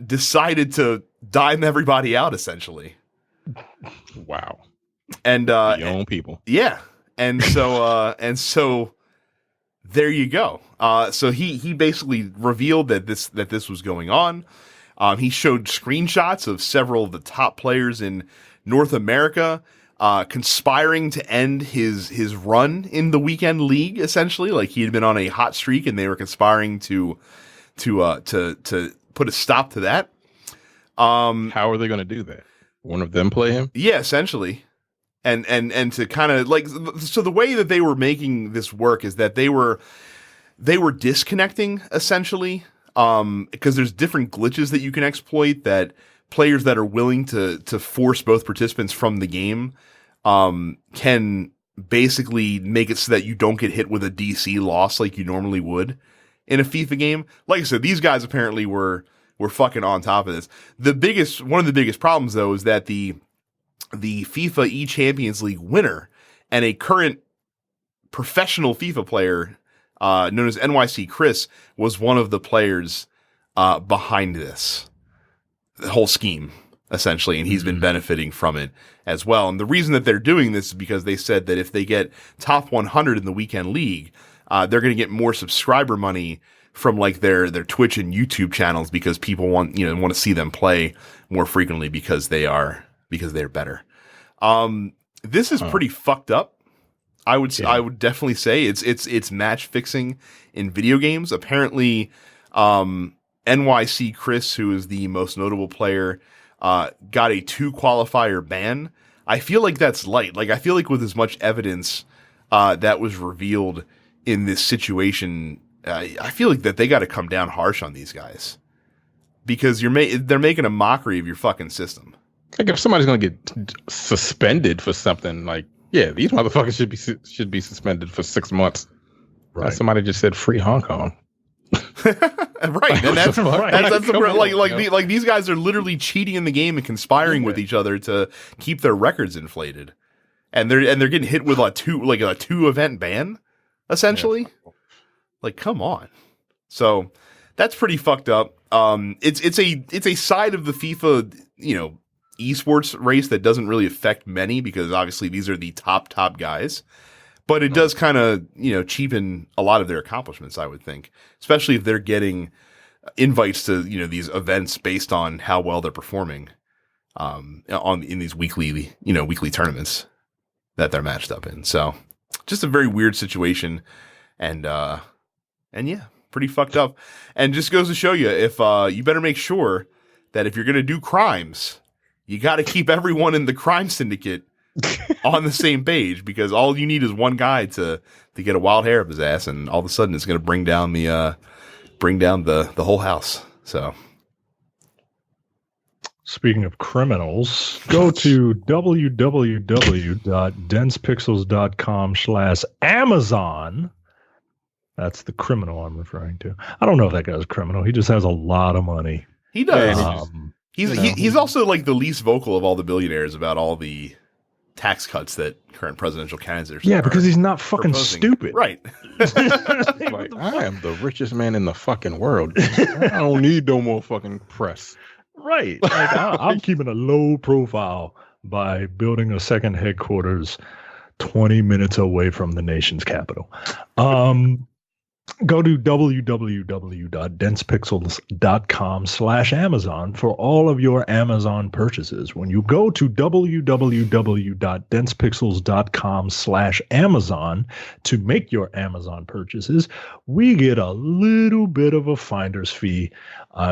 decided to dime everybody out, essentially. Wow. And your own people. Yeah. And so there you go. So he basically revealed that this was going on. He showed screenshots of several of the top players in North America conspiring to end his run in the weekend league. Essentially, like he had been on a hot streak, and they were conspiring to put a stop to that. How are they going to do that? One of them play him? Yeah, essentially, and to kind of like so the way that they were making this work is that they were disconnecting essentially. Because there's different glitches that you can exploit that players that are willing to force both participants from the game, can basically make it so that you don't get hit with a DC loss like you normally would in a FIFA game. Like I said, these guys apparently were fucking on top of this. One of the biggest problems though is that the FIFA eChampions League winner and a current professional FIFA player, known as NYC Chris, was one of the players behind this whole scheme, essentially, and he's been benefiting from it as well. And the reason that they're doing this is because they said that if they get top 100 in the weekend league, they're going to get more subscriber money from like their Twitch and YouTube channels because people want to see them play more frequently because they're better. This is pretty fucked up. I would definitely say it's match fixing in video games. Apparently, NYC Chris, who is the most notable player, got a 2 qualifier ban. I feel like that's light. Like, I feel like with as much evidence that was revealed in this situation, I feel like that they got to come down harsh on these guys, because they're making a mockery of your fucking system. Like, if somebody's gonna get suspended for something, like, yeah, these motherfuckers should be suspended for 6 months. Right. Somebody just said free Hong Kong. Right, and that's like these guys are literally cheating in the game and conspiring with each other to keep their records inflated, and they're getting hit with a 2 event ban, essentially. Yeah. Like, come on. So that's pretty fucked up. It's a side of the FIFA, esports race that doesn't really affect many, because obviously these are the top guys. But it does kind of, cheapen a lot of their accomplishments, I would think, especially if they're getting invites to, these events based on how well they're performing in these weekly tournaments that they're matched up in. So just a very weird situation, and yeah, pretty fucked up. And just goes to show you, if you better make sure that if you're going to do crimes, you got to keep everyone in the crime syndicate on the same page, because all you need is one guy to get a wild hair up his ass, and all of a sudden it's going to bring down the whole house. So, speaking of criminals, go to www.densepixels.com/Amazon. That's the criminal I'm referring to. I don't know if that guy's a criminal. He just has a lot of money. He does. He's also like the least vocal of all the billionaires about all the tax cuts that current presidential candidates because he's not fucking proposing. Stupid. Right. Like, I am the richest man in the fucking world. I don't need no more fucking press. Right. Like, I'm keeping a low profile by building a second headquarters 20 minutes away from the nation's capital. Go to www.densepixels.com/Amazon for all of your Amazon purchases. When you go to www.densepixels.com/Amazon to make your Amazon purchases, we get a little bit of a finder's fee.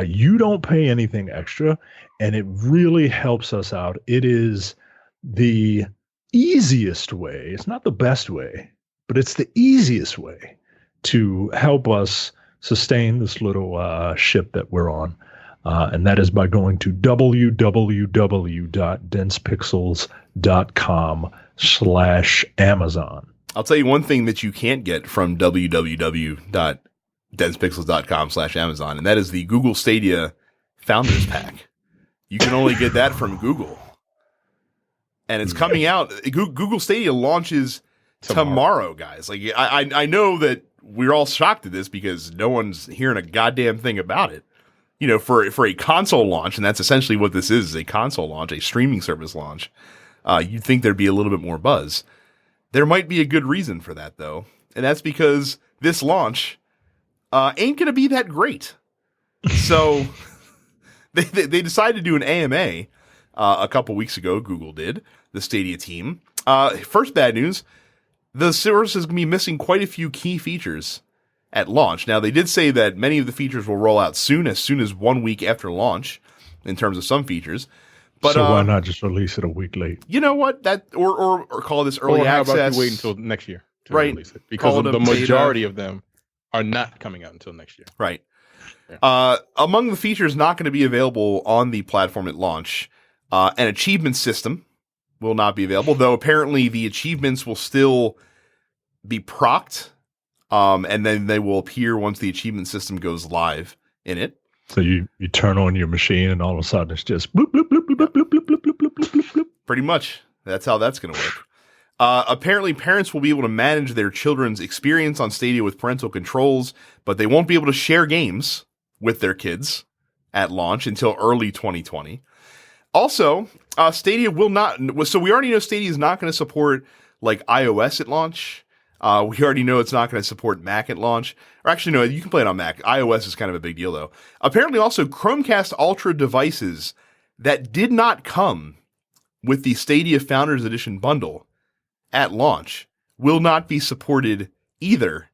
You don't pay anything extra, and it really helps us out. It is the easiest way. It's not the best way, but it's the easiest way to help us sustain this little ship that we're on. And that is by going to www.densepixels.com/Amazon. I'll tell you one thing that you can't get from www.densepixels.com/Amazon, and that is the Google Stadia Founders Pack. You can only get that from Google. And it's coming out. Google Stadia launches tomorrow, guys. Like, I know that we're all shocked at this because no one's hearing a goddamn thing about it. For a console launch, and that's essentially what this is a console launch, a streaming service launch, you'd think there'd be a little bit more buzz. There might be a good reason for that, though, and that's because this launch ain't going to be that great. So they decided to do an AMA a couple weeks ago. Google did, the Stadia team. First bad news. The service is going to be missing quite a few key features at launch. Now, they did say that many of the features will roll out as soon as 1 week after launch, in terms of some features. But so why not just release it a week late? You know what? Or call this early access. Or how about you wait until next year to release it? Because the majority of them are not coming out until next year. Right. Yeah. Among the features not going to be available on the platform at launch, an achievement system will not be available, though apparently the achievements will still be procced, and then they will appear once the achievement system goes live in it. So you turn on your machine and all of a sudden it's just bloop, bloop, bloop, bloop, bloop, bloop, bloop, bloop, bloop, bloop, bloop, bloop. Pretty much. That's how that's going to work. Apparently parents will be able to manage their children's experience on Stadia with parental controls, but they won't be able to share games with their kids at launch until early 2020. Also, Stadia will not. So we already know Stadia is not going to support like iOS at launch. We already know it's not going to support Mac at launch. Or actually, no, you can play it on Mac. iOS is kind of a big deal, though. Apparently, also Chromecast Ultra devices that did not come with the Stadia Founders Edition bundle at launch will not be supported either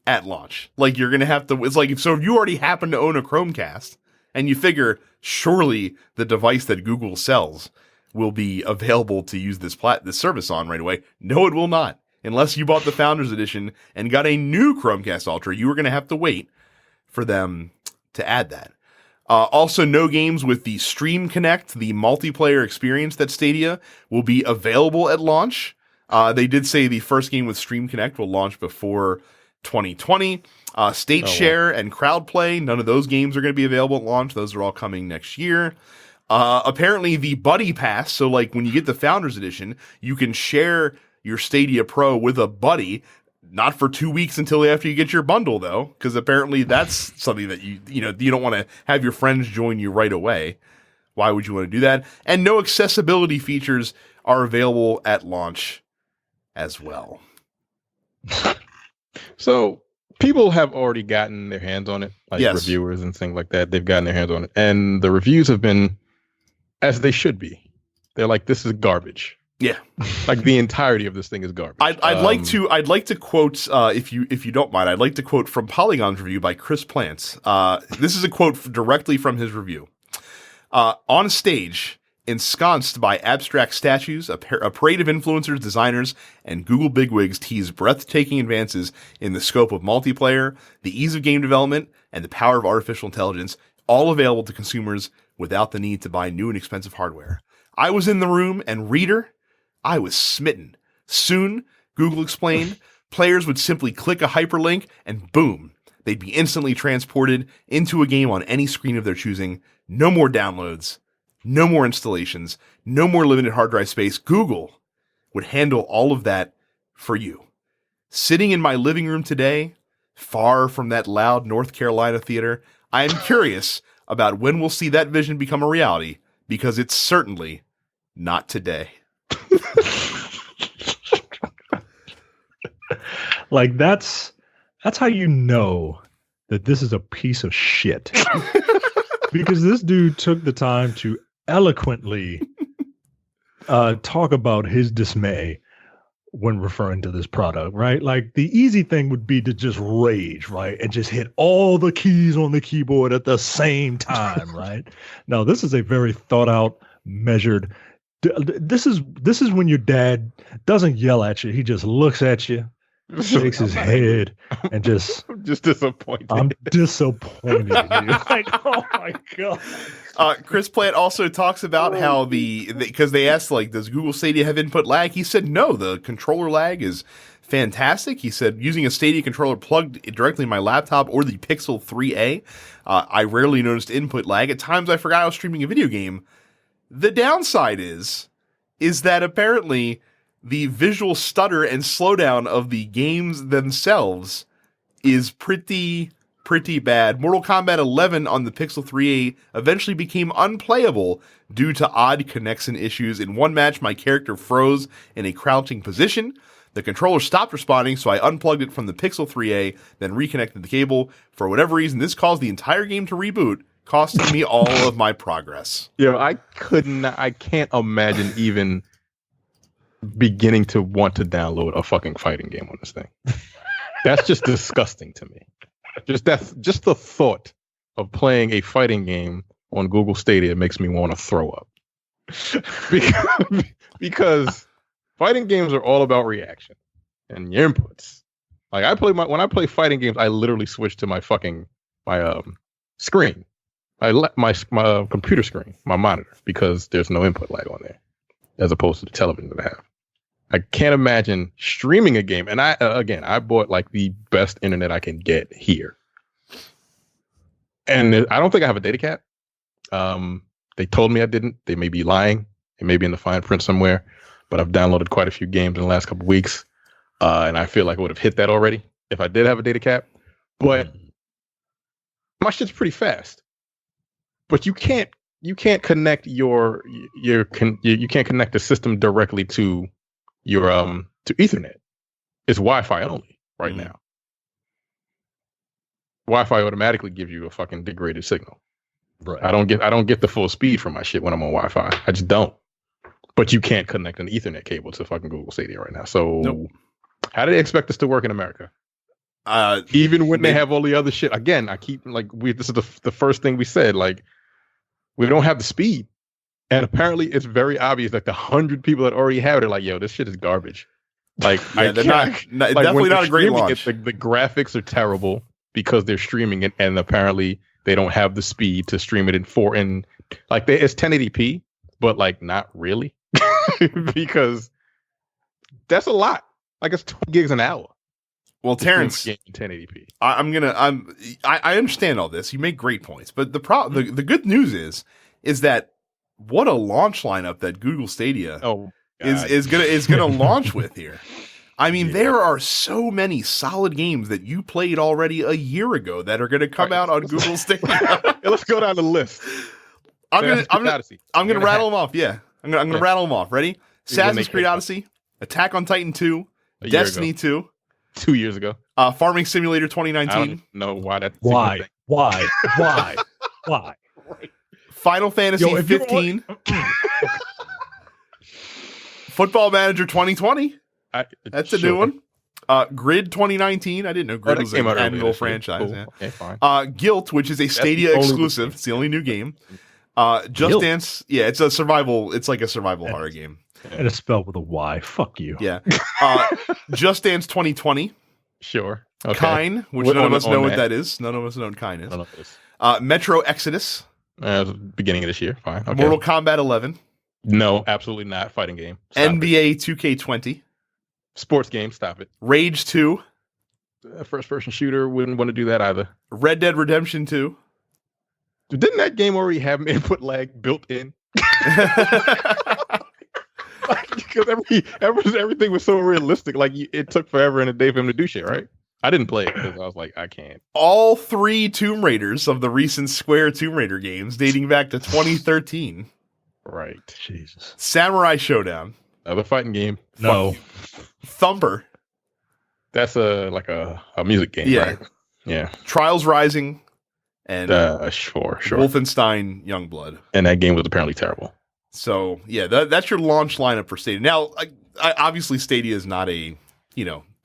at launch. Like, you're going to have to, it's like, if you already happen to own a Chromecast and you figure surely the device that Google sells will be available to use this service on right away. No, it will not. Unless you bought the Founders Edition and got a new Chromecast Ultra, you are going to have to wait for them to add that. Also, no games with the Stream Connect, the multiplayer experience that Stadia will be available at launch. They did say the first game with Stream Connect will launch before 2020. State Share and Crowd Play, none of those games are going to be available at launch. Those are all coming next year. Apparently, the Buddy Pass, so like when you get the Founders Edition, you can share your Stadia Pro with a buddy. Not for 2 weeks until after you get your bundle, though, because apparently that's something that you don't want to have your friends join you right away. Why would you want to do that? And no accessibility features are available at launch as well. So people have already gotten their hands on it, like yes. reviewers and things like that. They've gotten their hands on it, and the reviews have been as they should be. They're like, this is garbage. Yeah, like the entirety of this thing is garbage. I'd like to quote, if you don't mind, I'd like to quote from Polygon's review by Chris Plants. This is a quote directly from his review. On stage, ensconced by abstract statues, a parade of influencers, designers, and Google bigwigs tease breathtaking advances in the scope of multiplayer, the ease of game development, and the power of artificial intelligence, all available to consumers without the need to buy new and expensive hardware. I was in the room, and reader, I was smitten. Soon, Google explained, players would simply click a hyperlink and boom, they'd be instantly transported into a game on any screen of their choosing. No more downloads, no more installations, no more limited hard drive space. Google would handle all of that for you. Sitting in my living room today, far from that loud North Carolina theater, I am curious about when we'll see that vision become a reality, because it's certainly not today. Like that's how you know that this is a piece of shit. Because this dude took the time to eloquently talk about his dismay when referring to this product, right? Like the easy thing would be to just rage, right? And just hit all the keys on the keyboard at the same time, right? No, this is a very thought out, measured. This is when your dad doesn't yell at you. He just looks at you, shakes his head, and just I'm just disappointed. I'm disappointed. Like, oh my god. Chris Plant also talks about how because they asked, like, does Google Stadia have input lag? He said no, the controller lag is fantastic. He said using a Stadia controller plugged directly in my laptop or the Pixel 3a, I rarely noticed input lag. At times I forgot I was streaming a video game. The downside is that apparently the visual stutter and slowdown of the games themselves is pretty bad. Mortal Kombat 11 on the Pixel 3a eventually became unplayable due to odd connection issues. In one match, my character froze in a crouching position. The controller stopped responding, so I unplugged it from the Pixel 3a, then reconnected the cable. For whatever reason, this caused the entire game to reboot, costing me all of my progress. Yeah, I can't imagine even beginning to want to download a fucking fighting game on this thing. That's just disgusting to me. Just the thought of playing a fighting game on Google Stadia makes me want to throw up. Because fighting games are all about reaction and your inputs. Like when I play fighting games, I literally switch to my screen. My computer screen, my monitor, because there's no input lag on there, as opposed to the television that I have. I can't imagine streaming a game. And I bought like the best internet I can get here. And I don't think I have a data cap. They told me I didn't. They may be lying. It may be in the fine print somewhere. But I've downloaded quite a few games in the last couple of weeks. And I feel like I would have hit that already if I did have a data cap. But my shit's pretty fast. But you can't connect you can't connect the system directly to your to Ethernet. It's Wi-Fi only right now. Wi-Fi automatically gives you a fucking degraded signal. Right. I don't get the full speed from my shit when I'm on Wi-Fi. I just don't. But you can't connect an Ethernet cable to fucking Google Stadia right now. So Nope. how do they expect this to work in America? Even when they have all the other shit. Again, I keep this is the first thing we said. Like, we don't have the speed, and apparently it's very obvious. Like the 100 people that already have it are like, yo, this shit is garbage. Like, they're definitely not a great launch. The graphics are terrible because they're streaming it, and apparently they don't have the speed to stream it it's 1080p, but like not really, because that's a lot. Like it's 20 gigs an hour. Well, Terrence, 1080p. I understand all this. You make great points, but the good news is that what a launch lineup that Google Stadia is gonna launch with here. I mean, there are so many solid games that you played already a year ago that are gonna come out on Google Stadia. Let's go down the list. I'm gonna rattle them off. Yeah, I'm gonna rattle them off. Ready? Assassin's Creed Odyssey, Attack on Titan 2, Destiny 2. 2 years ago. Farming Simulator 2019. I don't know why that. Why? Final Fantasy 15. Football Manager 2020. That's a new one. Grid 2019. I didn't know Grid was an annual franchise. Cool. Yeah. Okay, fine. Guilt, which is a Stadia exclusive. It's the only new game. Just Guilt. Dance. Yeah, it's a survival. It's like a survival horror game. And it's spelled with a Y. Fuck you. Yeah. Just Dance 2020. Sure. Okay. Kine, which none of us know what that is. None of us know what Kine is. Metro Exodus. Beginning of this year. Fine. Okay. Mortal Kombat 11. No, absolutely not. Fighting game. NBA 2K20. Sports game. Stop it. Rage 2. First person shooter. Wouldn't want to do that either. Red Dead Redemption 2. Didn't that game already have input lag built in? Because everything was so realistic. Like it took forever and a day for him to do shit, right? I didn't play it because I was like, I can't. All 3 Tomb Raiders of the recent Square Tomb Raider games dating back to 2013. Right. Jesus. Samurai Showdown. Another fighting game. No. Thumper. That's a music game, right? Yeah. Trials Rising. And sure. Wolfenstein Youngblood. And that game was apparently terrible. So, yeah, that's your launch lineup for Stadia. Now, obviously, Stadia is not a,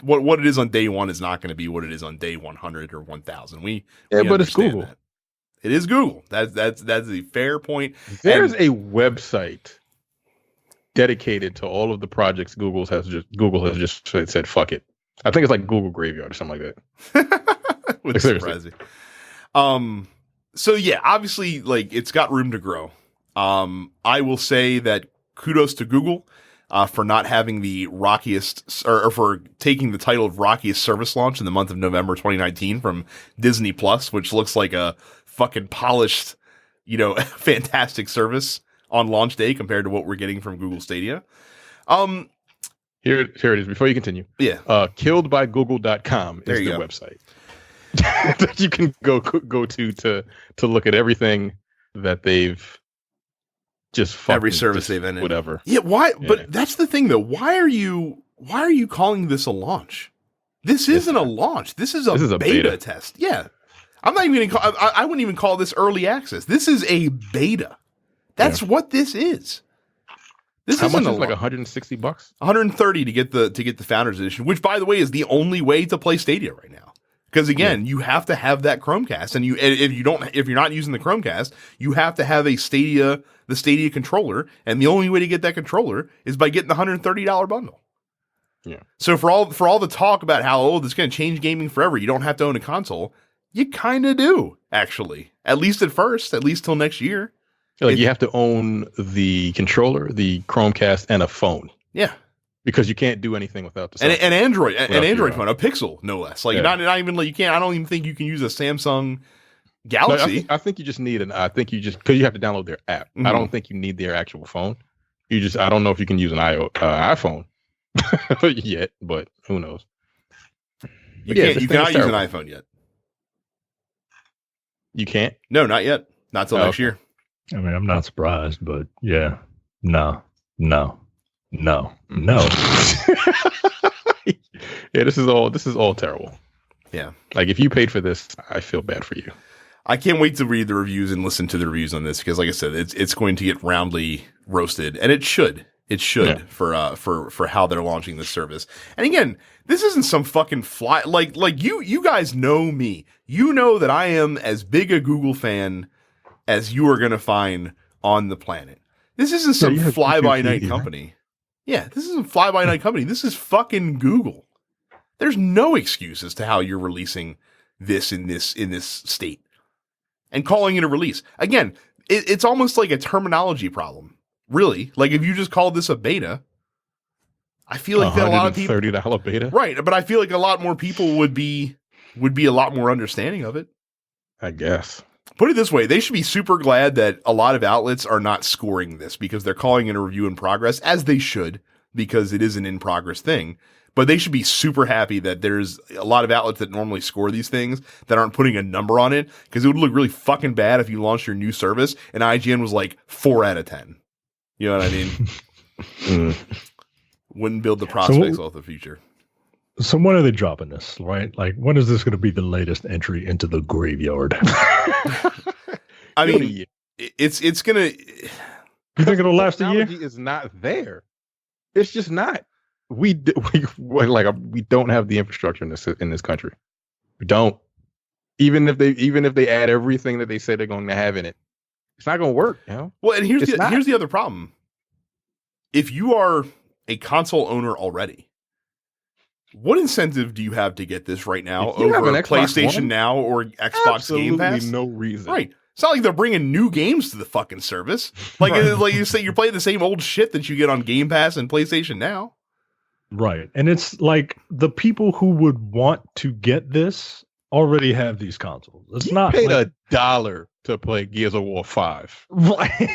what it is on day one is not going to be what it is on day 100 or 1,000. But it's Google. That. It is Google. That's a fair point. There's a website dedicated to all of the projects Google has just said, fuck it. I think it's like Google Graveyard or something like that. Would surprise me. So yeah, obviously, it's got room to grow. I will say that kudos to Google for not having the rockiest, or for taking the title of rockiest service launch in the month of November 2019 from Disney Plus, which looks like a fucking polished, fantastic service on launch day compared to what we're getting from Google Stadia. Here it is. Before you continue, killedbygoogle.com is the website that you can go to look at everything that they've just every service they've ended. Whatever. Yeah, why? Yeah. But that's the thing, though. Why are you calling this a launch? This isn't a launch. This is a beta test. Yeah, I'm not even gonna call. I wouldn't even call this early access. This is a beta. That's what this is. This How much is like $160? 130 to get the Founders Edition, which, by the way, is the only way to play Stadia right now. Because again, you have to have that Chromecast, and if you're not using the Chromecast, you have to have the Stadia controller, and the only way to get that controller is by getting the $130 bundle. Yeah. So for all the talk about how this is going to change gaming forever, you don't have to own a console. You kind of do, actually. At least at first, at least till next year. You have to own the controller, the Chromecast, and a phone. Yeah. Because you can't do anything without the an Android phone, a Pixel, no less. Not even you can't. I don't even think you can use a Samsung Galaxy. No, I think you just need because you have to download their app. Mm-hmm. I don't think you need their actual phone. I don't know if you can use an iPhone yet, but who knows? You cannot use an iPhone yet. You can't? No, not yet. Not till next year. I mean, I'm not surprised, but yeah, no. Yeah, this is all terrible. Yeah. If you paid for this, I feel bad for you. I can't wait to read the reviews and listen to the reviews on this because, like I said, it's going to get roundly roasted, and it should. It should for how they're launching this service. And again, this isn't some fucking fly like you guys know me. You know that I am as big a Google fan as you are gonna find on the planet. This isn't some fly-by-night company. Yeah, this isn't fly-by-night company. This is fucking Google. There's no excuse as to how you're releasing this in this state and calling it a release. Again, it's almost like a terminology problem. Really, like if you just called this a beta, I feel like that a lot of people $30 beta, right? But I feel like a lot more people would be a lot more understanding of it. I guess. Put it this way, they should be super glad that a lot of outlets are not scoring this because they're calling it a review in progress, as they should, because it is an in progress thing. But they should be super happy that there's a lot of outlets that normally score these things that aren't putting a number on it, because it would look really fucking bad if you launched your new service and IGN was like 4 out of 10. You know what I mean? Wouldn't build the prospects of the future. So when are they dropping this, right? Like, when is this going to be the latest entry into the graveyard? I mean, it's going to... You think it'll last a year? Technology is not there. It's just not. We don't have the infrastructure in this country. We don't. Even if they add everything that they say they're going to have in it, it's not going to work. You know? Well, and here's the other problem. If you are a console owner already, what incentive do you have to get this right now over PlayStation Now or Xbox Game Pass? No reason. Right. It's not like they're bringing new games to the fucking service. Like, like you say, you're playing the same old shit that you get on Game Pass and PlayStation Now. Right. And it's like the people who would want to get this already have these consoles. It's not paid $1 to play Gears of War 5. Right.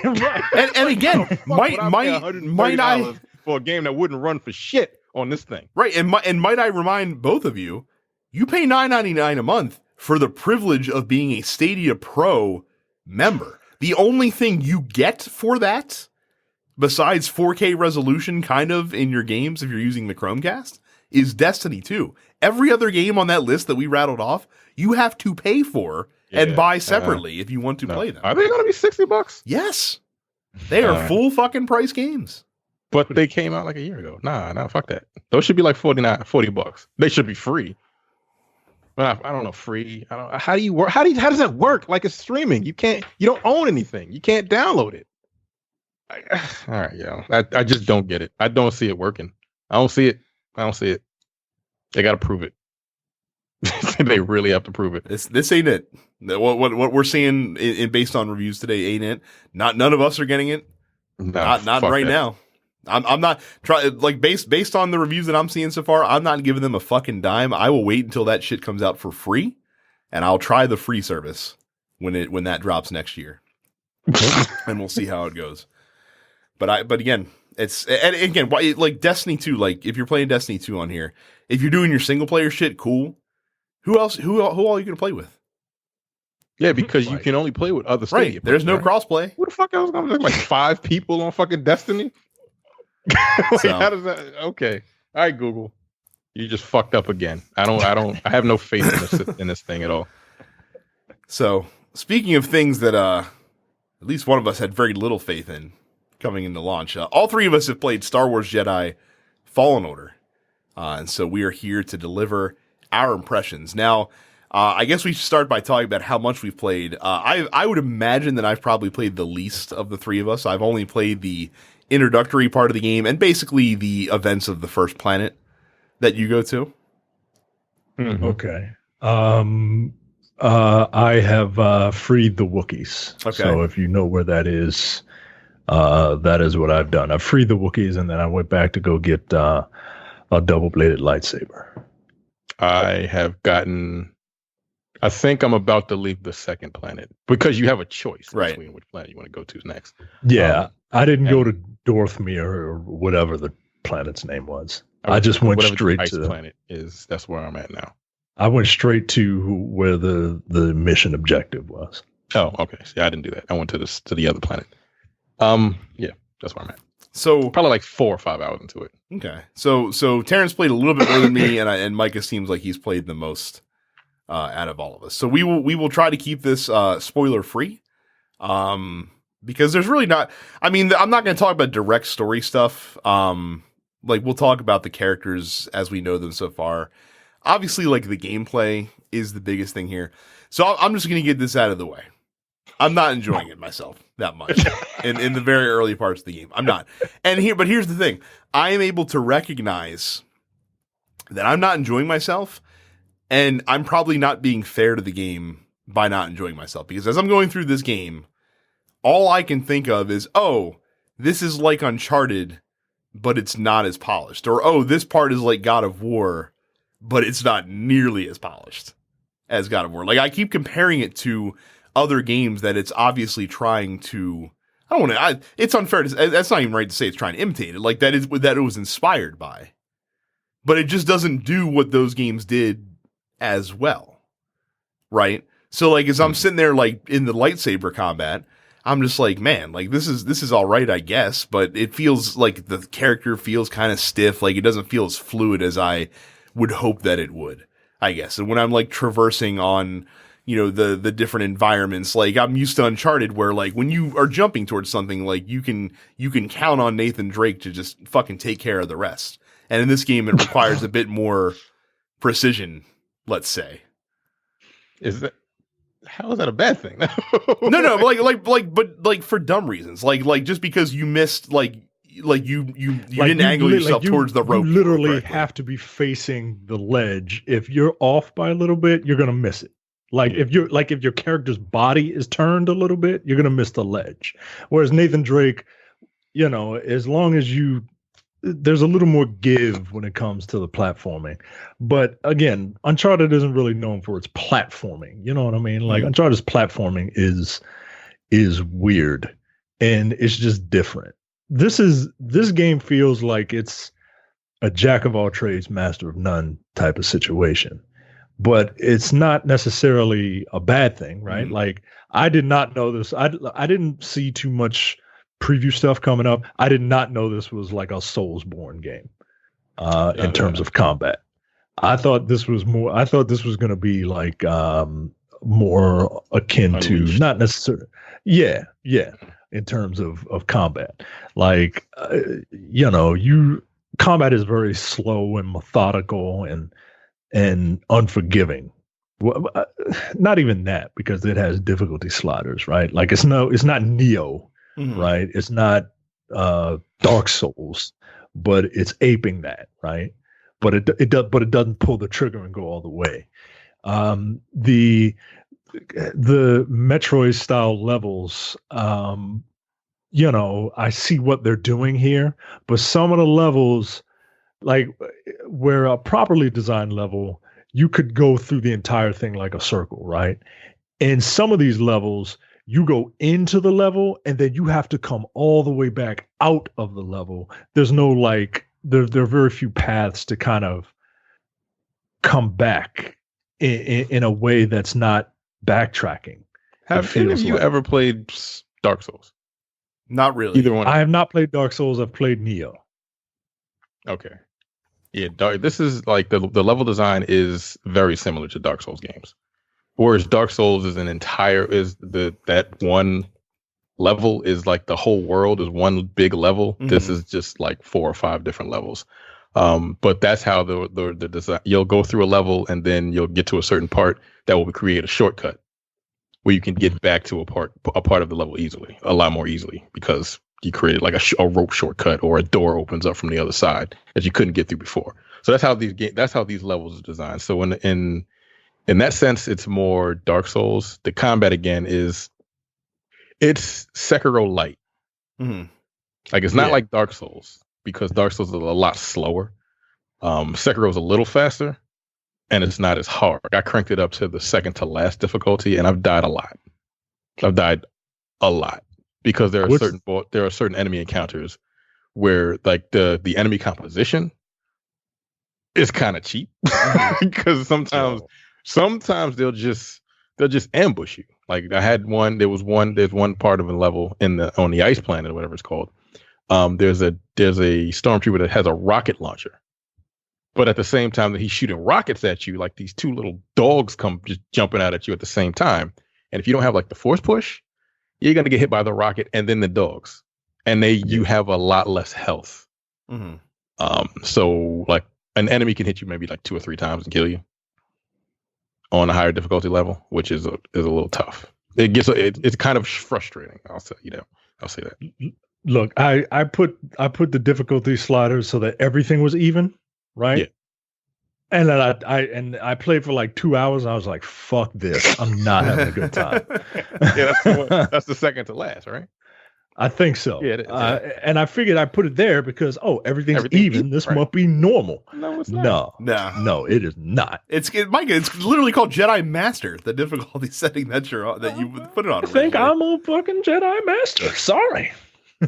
And again, might I for a game that wouldn't run for shit on this thing. Right. And might I remind both of you, you pay $9.99 a month for the privilege of being a Stadia Pro member. The only thing you get for that, besides 4K resolution kind of in your games if you're using the Chromecast, is Destiny 2. Every other game on that list that we rattled off, you have to pay for and buy separately if you want to play them. Are they going to be $60? Yes. They are full fucking price games. But they came out like a year ago. Nah, fuck that. Those should be like $40. They should be free. But I don't know, free. I don't. How do you work? How does that work? Like it's streaming. You don't own anything. You can't download it. All right, yo. I just don't get it. I don't see it working. I don't see it. They got to prove it. They really have to prove it. This ain't it. What we're seeing based on reviews today ain't it. None of us are getting it. No, not right now. I'm not trying, like, based on the reviews that I'm seeing so far, I'm not giving them a fucking dime. I will wait until that shit comes out for free, and I'll try the free service when that drops next year, and we'll see how it goes. But again, like Destiny 2, like if you're playing Destiny 2 on here, if you're doing your single player shit, cool. Who all are you gonna play with? Yeah, because you can only play with other Stadia. Right. There's no crossplay. Who the fuck else gonna play like 5 people on fucking Destiny? How does that? Okay, all right, Google, you just fucked up again. I have no faith in this thing at all. So speaking of things that at least one of us had very little faith in coming into launch, all three of us have played Star Wars Jedi Fallen Order, and so we are here to deliver our impressions. Now, I guess we should start by talking about how much we've played. I would imagine that I've probably played the least of the three of us. I've only played the introductory part of the game and basically the events of the first planet that you go to. Mm-hmm. Okay. I have freed the Wookiees. Okay. So if you know where that is what I've done. I've freed the Wookiees, and then I went back to go get a double-bladed lightsaber. I think I'm about to leave the second planet because you have a choice between which planet you want to go to next. Yeah. I didn't go to Dorthmere or whatever the planet's name was. I just went straight to the planet is. That's where I'm at now. I went straight to where the mission objective was. Oh, okay. See, I didn't do that. I went to the other planet. Yeah, that's where I'm at. So probably like 4 or 5 hours into it. Okay. So Terrence played a little bit more than me, and Micah seems like he's played the most out of all of us. So we will try to keep this spoiler free. because there's really not. I mean, I'm not going to talk about direct story stuff. Like we'll talk about the characters as we know them so far. Obviously, like the gameplay is the biggest thing here. So I'm just going to get this out of the way. I'm not enjoying it myself that much in the very early parts of the game. I'm not. But here's the thing. I am able to recognize that I'm not enjoying myself, and I'm probably not being fair to the game by not enjoying myself, because as I'm going through this game, all I can think of is, oh, this is like Uncharted, but it's not as polished. Or, oh, this part is like God of War, but it's not nearly as polished as God of War. Like, I keep comparing it to other games that it's obviously trying to, it's unfair to, that's not even right to say it's trying to imitate it. Like, that it was inspired by. But it just doesn't do what those games did as well. Right? So, like, as I'm sitting there, like, in the lightsaber combat, I'm just like, man, like, this is all right, I guess, but it feels like the character feels kind of stiff. Like, it doesn't feel as fluid as I would hope that it would, I guess. And when I'm, like, traversing on, you know, the different environments, like, I'm used to Uncharted, where, like, when you are jumping towards something, like, you can count on Nathan Drake to just fucking take care of the rest. And in this game, it requires a bit more precision, let's say. How is that a bad thing? No, but for dumb reasons, like just because you missed, like you didn't angle yourself towards the rope. You literally have to be facing the ledge. If you're off by a little bit, you're gonna miss it. Like if your character's body is turned a little bit, you're gonna miss the ledge. Whereas Nathan Drake, you know, as long as there's a little more give when it comes to the platforming. But again, Uncharted isn't really known for its platforming. You know what I mean? Like, Uncharted's platforming is weird, and it's just different. This game feels like it's a jack of all trades, master of none type of situation. But it's not necessarily a bad thing, right? Mm-hmm. Like, I did not know this. I didn't see too much preview stuff coming up. I did not know this was like a Soulsborne game in terms of combat. I thought this was going to be like more akin to, not necessarily. Yeah. In terms of combat, like combat is very slow and methodical and unforgiving. Well, not even that, because it has difficulty sliders, right? Like it's not Neo. Mm-hmm. Right, it's not Dark Souls, but it's aping that, right? But it doesn't pull the trigger and go all the way. The Metroid style levels, I see what they're doing here, but some of the levels, like where a properly designed level, you could go through the entire thing like a circle, right? And some of these levels, you go into the level and then you have to come all the way back out of the level. There's no there are very few paths to kind of come back in a way that's not backtracking. Have any of you ever played Dark Souls? Not really. Either one. I have not played Dark Souls. I've played Neo. Okay. Yeah, this is like the level design is very similar to Dark Souls games. Whereas Dark Souls is that one level is like the whole world is one big level. Mm-hmm. This is just like 4 or 5 different levels. But that's how the design. You'll go through a level and then you'll get to a certain part that will create a shortcut where you can get back to a part of the level a lot more easily, because you created like a rope shortcut, or a door opens up from the other side that you couldn't get through before. So that's how these levels are designed. So in that sense, it's more Dark Souls. The combat, again, it's Sekiro light. Mm-hmm. Like, it's not like Dark Souls, because Dark Souls is a lot slower. Sekiro is a little faster, and it's not as hard. I cranked it up to the second to last difficulty, and I've died a lot. Because there are certain enemy encounters where, like, the enemy composition is kind of cheap, because sometimes they'll just ambush you. Like, there's one part of a level on the ice planet, or whatever it's called. There's a stormtrooper that has a rocket launcher, but at the same time that he's shooting rockets at you, like, these 2 little dogs come just jumping out at you at the same time. And if you don't have like the force push, you're gonna get hit by the rocket and then the dogs, and you have a lot less health. Mm-hmm. So like an enemy can hit you maybe like 2 or 3 times and kill you on a higher difficulty level, which is a little tough. It's kind of frustrating. I'll say that. Look, I put the difficulty slider so that everything was even, right? Yeah. And then I played for like 2 hours. And I was like, "Fuck this! I'm not having a good time." Yeah, that's the second to last, right? I think so. Yeah, and I figured I put it there because everything's even. This must be normal. No, it's not. No, it is not. Micah, it's literally called Jedi Master. The difficulty setting that you put it on. I think I'm a fucking Jedi Master. Sorry.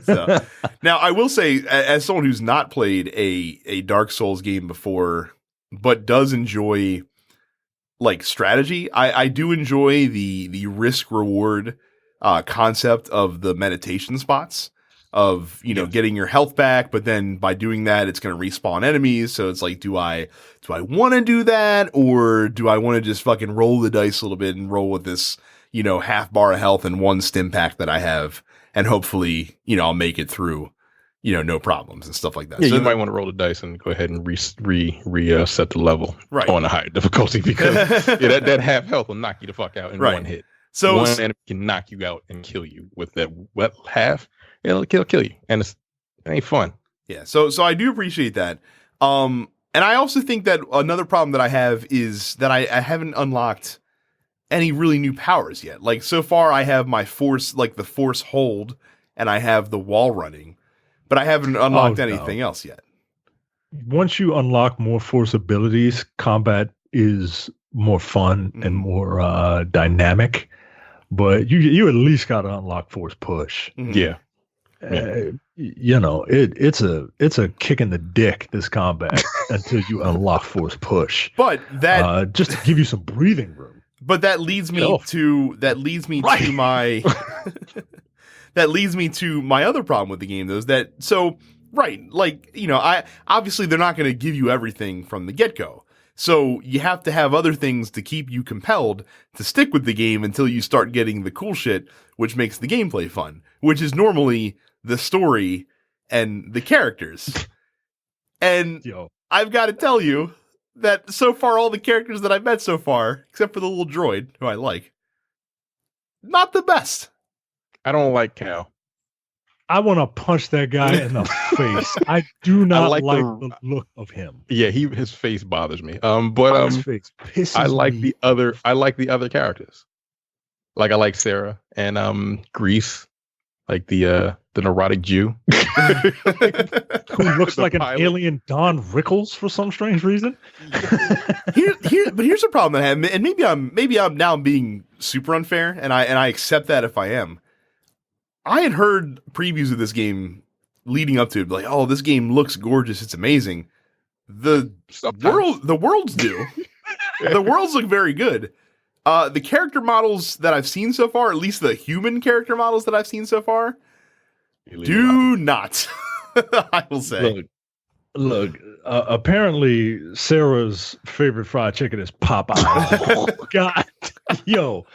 So, now I will say, as someone who's not played a Dark Souls game before, but does enjoy like strategy, I do enjoy the risk reward concept of the meditation spots of, getting your health back, but then by doing that, it's going to respawn enemies. So it's like, do I want to do that, or do I want to just fucking roll the dice a little bit and roll with this, half bar of health and 1 stim pack that I have, and hopefully, I'll make it through, no problems and stuff like that. Yeah, so you might want to roll the dice and go ahead and reset the level on a higher difficulty, because that half health will knock you the fuck out in one hit. So one enemy can knock you out and kill you with that half. It'll kill you, and it ain't fun. Yeah. So I do appreciate that. And I also think that another problem that I have is that I haven't unlocked any really new powers yet. Like, so far I have my force, like the force hold, and I have the wall running, but I haven't unlocked anything else yet. Once you unlock more force abilities, combat is more fun and more dynamic. But you at least got to unlock force push. Yeah. It's a kick in the dick, this combat, until you unlock force push. But that just to give you some breathing room. But that leads me to my that leads me to my other problem with the game, though, is that I obviously they're not going to give you everything from the get-go. So you have to have other things to keep you compelled to stick with the game until you start getting the cool shit, which makes the gameplay fun, which is normally the story and the characters. And I've got to tell you that so far, all the characters that I've met so far, except for the little droid, who I like, not the best. I don't like Cal. I want to punch that guy in the face. I do not like the look of him. Yeah, his face bothers me. But his face pisses I like me. I like the other characters. Like, I like Sarah and Grease, like the neurotic Jew who looks like an alien Don Rickles for some strange reason. But here's the problem that I have, and maybe I'm now being super unfair, and I accept that if I am. I had heard previews of this game leading up to it, like, oh, this game looks gorgeous, it's amazing. The worlds do. The worlds look very good. The character models that I've seen so far, at least the human character models that I've seen so far, do not. I will say. Look. Apparently, Sarah's favorite fried chicken is Popeye. Oh, God, yo.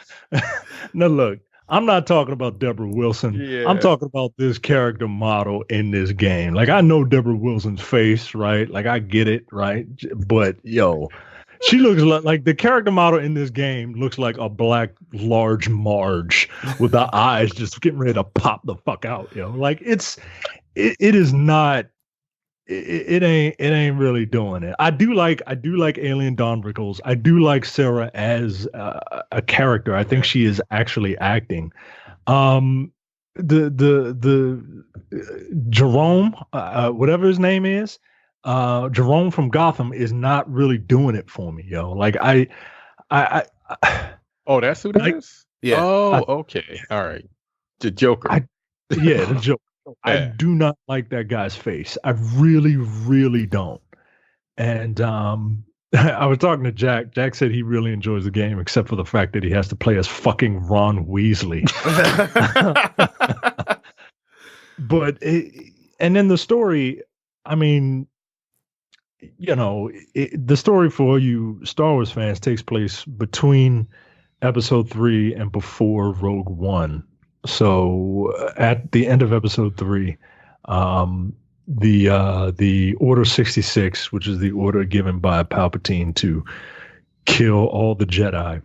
Now look, I'm not talking about Deborah Wilson. Yeah. I'm talking about this character model in this game. Like, I know Deborah Wilson's face, right? Like, I get it, right? But she looks like the character model in this game looks like a black large Marge with the eyes just getting ready to pop the fuck out. Like, it is not. It ain't really doing it. I do like Alien Don Rickles. I do like Sarah as a character. I think she is actually acting. The Jerome, whatever his name is, Jerome from Gotham is not really doing it for me, yo. Like, I oh, that's who that is? Yeah. Oh, okay. All right. The Joker. The Joker. I do not like that guy's face. I really, really don't. And I was talking to Jack. Jack said he really enjoys the game, except for the fact that he has to play as fucking Ron Weasley. And then the story, I mean, the story for you Star Wars fans takes place between Episode 3 and before Rogue One. So at the end of episode 3, the Order 66, which is the order given by Palpatine to kill all the Jedi,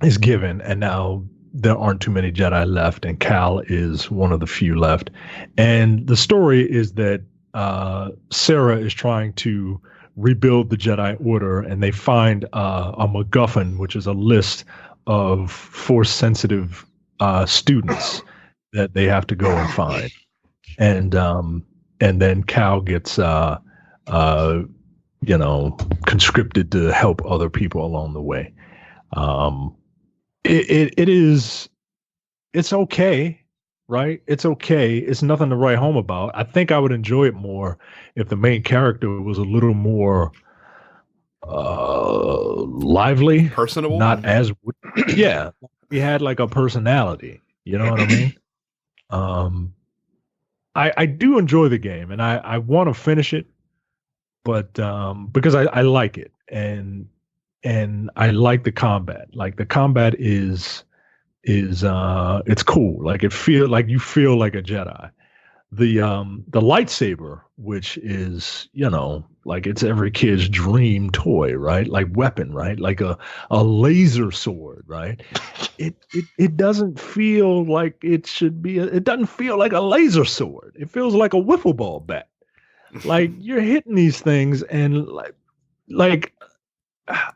is given, and now there aren't too many Jedi left, and Cal is one of the few left. And the story is that Sarah is trying to rebuild the Jedi Order, and they find a MacGuffin, which is a list of Force-sensitive students that they have to go and find. And then Cal gets conscripted to help other people along the way. It's okay, right? It's okay. It's nothing to write home about. I think I would enjoy it more if the main character was a little more lively, personable, not as yeah. He had like a personality. You know what I mean? I do enjoy the game, and I want to finish it, but because I like it, and I like the combat. Like the combat is it's cool. Like you feel like a Jedi. The lightsaber, which is, like it's every kid's dream toy, right? Like weapon, right? Like a laser sword, right? It doesn't feel like it should be. It doesn't feel like a laser sword. It feels like a wiffle ball bat. Like you're hitting these things, and like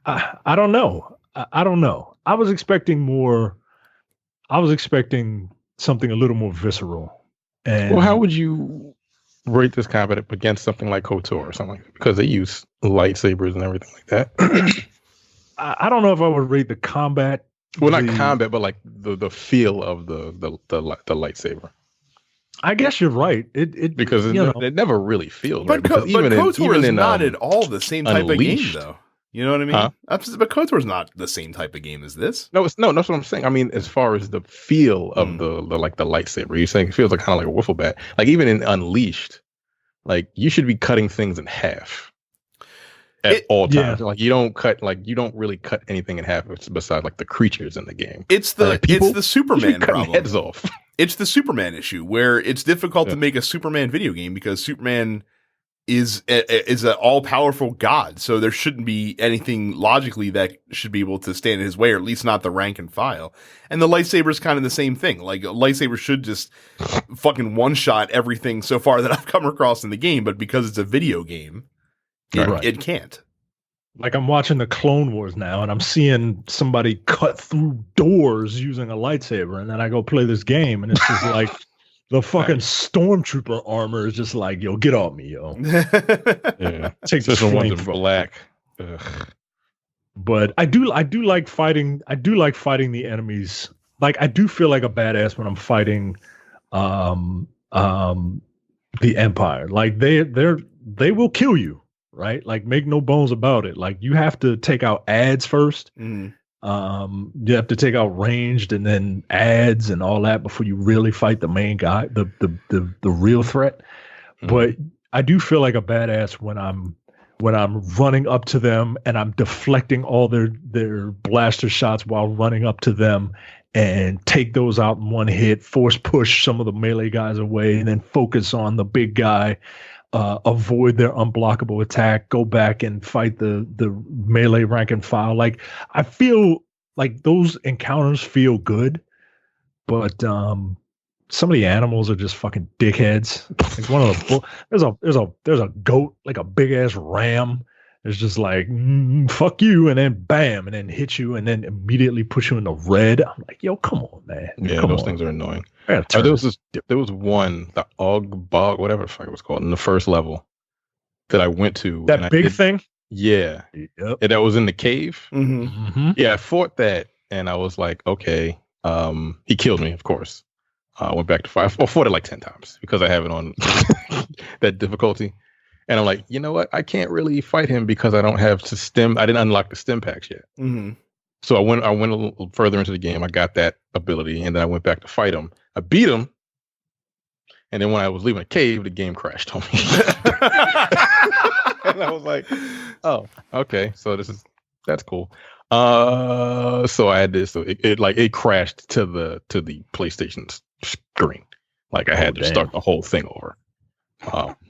I don't know. I don't know. I was expecting more. I was expecting something a little more visceral. And well, how would you rate this combat up against something like KOTOR or something like that? Because they use lightsabers and everything like that. I don't know if I would rate the combat. Well, not combat, but like the feel of the lightsaber. I guess you're right. It because it never really feels right. Because even KOTOR is not at all the same type Unleashed, of game, though. You know what I mean? Huh? But KOTOR's not the same type of game as this. No, that's what I'm saying. I mean, as far as the feel of the lightsaber, you're saying it feels like kind of like a wiffle bat. Like even in Unleashed, like you should be cutting things in half at all times. Yeah. Like you don't really cut anything in half besides like the creatures in the game. It's the Superman problem. Heads off. It's the Superman issue where it's difficult to make a Superman video game because Superman is an all-powerful god, so there shouldn't be anything logically that should be able to stand in his way, or at least not the rank and file. And the lightsaber is kind of the same thing. Like, a lightsaber should just fucking one-shot everything so far that I've come across in the game, but because it's a video game, it can't. Like, I'm watching the Clone Wars now, and I'm seeing somebody cut through doors using a lightsaber, and then I go play this game, and it's just like... The fucking stormtrooper armor is just like, yo, get off me, yo. Yeah, take this one in black. Ugh. But I do like fighting. I do like fighting the enemies. Like I do feel like a badass when I'm fighting, the Empire. Like they will kill you, right? Like make no bones about it. Like you have to take out ads first. Mm. You have to take out ranged and then ads and all that before you really fight the main guy, the real threat. Mm-hmm. But I do feel like a badass when I'm running up to them and I'm deflecting all their blaster shots while running up to them and take those out in one hit, force push some of the melee guys away, and then focus on the big guy. Avoid their unblockable attack, go back and fight the melee rank and file. Like I feel like those encounters feel good, but some of the animals are just fucking dickheads. Like one of the there's a goat, like a big ass ram. It's just like fuck you, and then bam, and then hit you, and then immediately push you in the red. I'm like, yo, come on, man. Yeah, those things are annoying. There was one, the Bog, whatever the fuck it was called, in the first level that I went to. That big thing? Yeah. Yep. That was in the cave. Mm-hmm. Mm-hmm. Yeah, I fought that, and I was like, okay. He killed me, of course. I went back to fight. I fought it like 10 times because I have it on that difficulty. And I'm like, you know what? I can't really fight him because I don't have I didn't unlock the stim packs yet. Mm-hmm. So I went a little further into the game. I got that ability, and then I went back to fight him. I beat him, and then when I was leaving the cave, the game crashed on me. And I was like, "Oh, okay. So that's cool." So I had this. So it crashed to the PlayStation screen. Like I had to start the whole thing over.